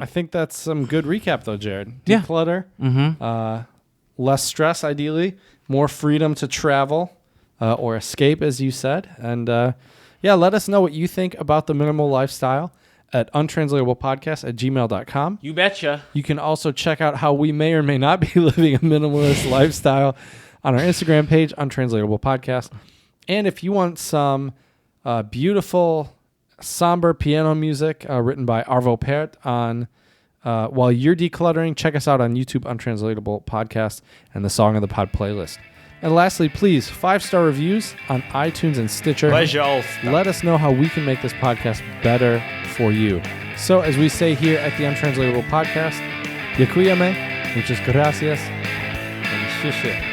think that's some good recap, though, Jared. Yeah. Declutter. Less stress, ideally. More freedom to travel or escape, as you said. And let us know what you think about the minimal lifestyle at untranslatablepodcast@gmail.com. You betcha. You can also check out how we may or may not be living a minimalist lifestyle on our Instagram page, Untranslatable Podcast. And if you want some beautiful, somber piano music written by Arvo Pärt on while you're decluttering, check us out on YouTube, Untranslatable Podcast, and the Song of the Pod playlist. And lastly, please, 5-star reviews on iTunes and Stitcher. Пожалуйста. Let us know how we can make this podcast better for you. So, as we say here at the Untranslatable Podcast, Děkujeme, muchas gracias, and shishit.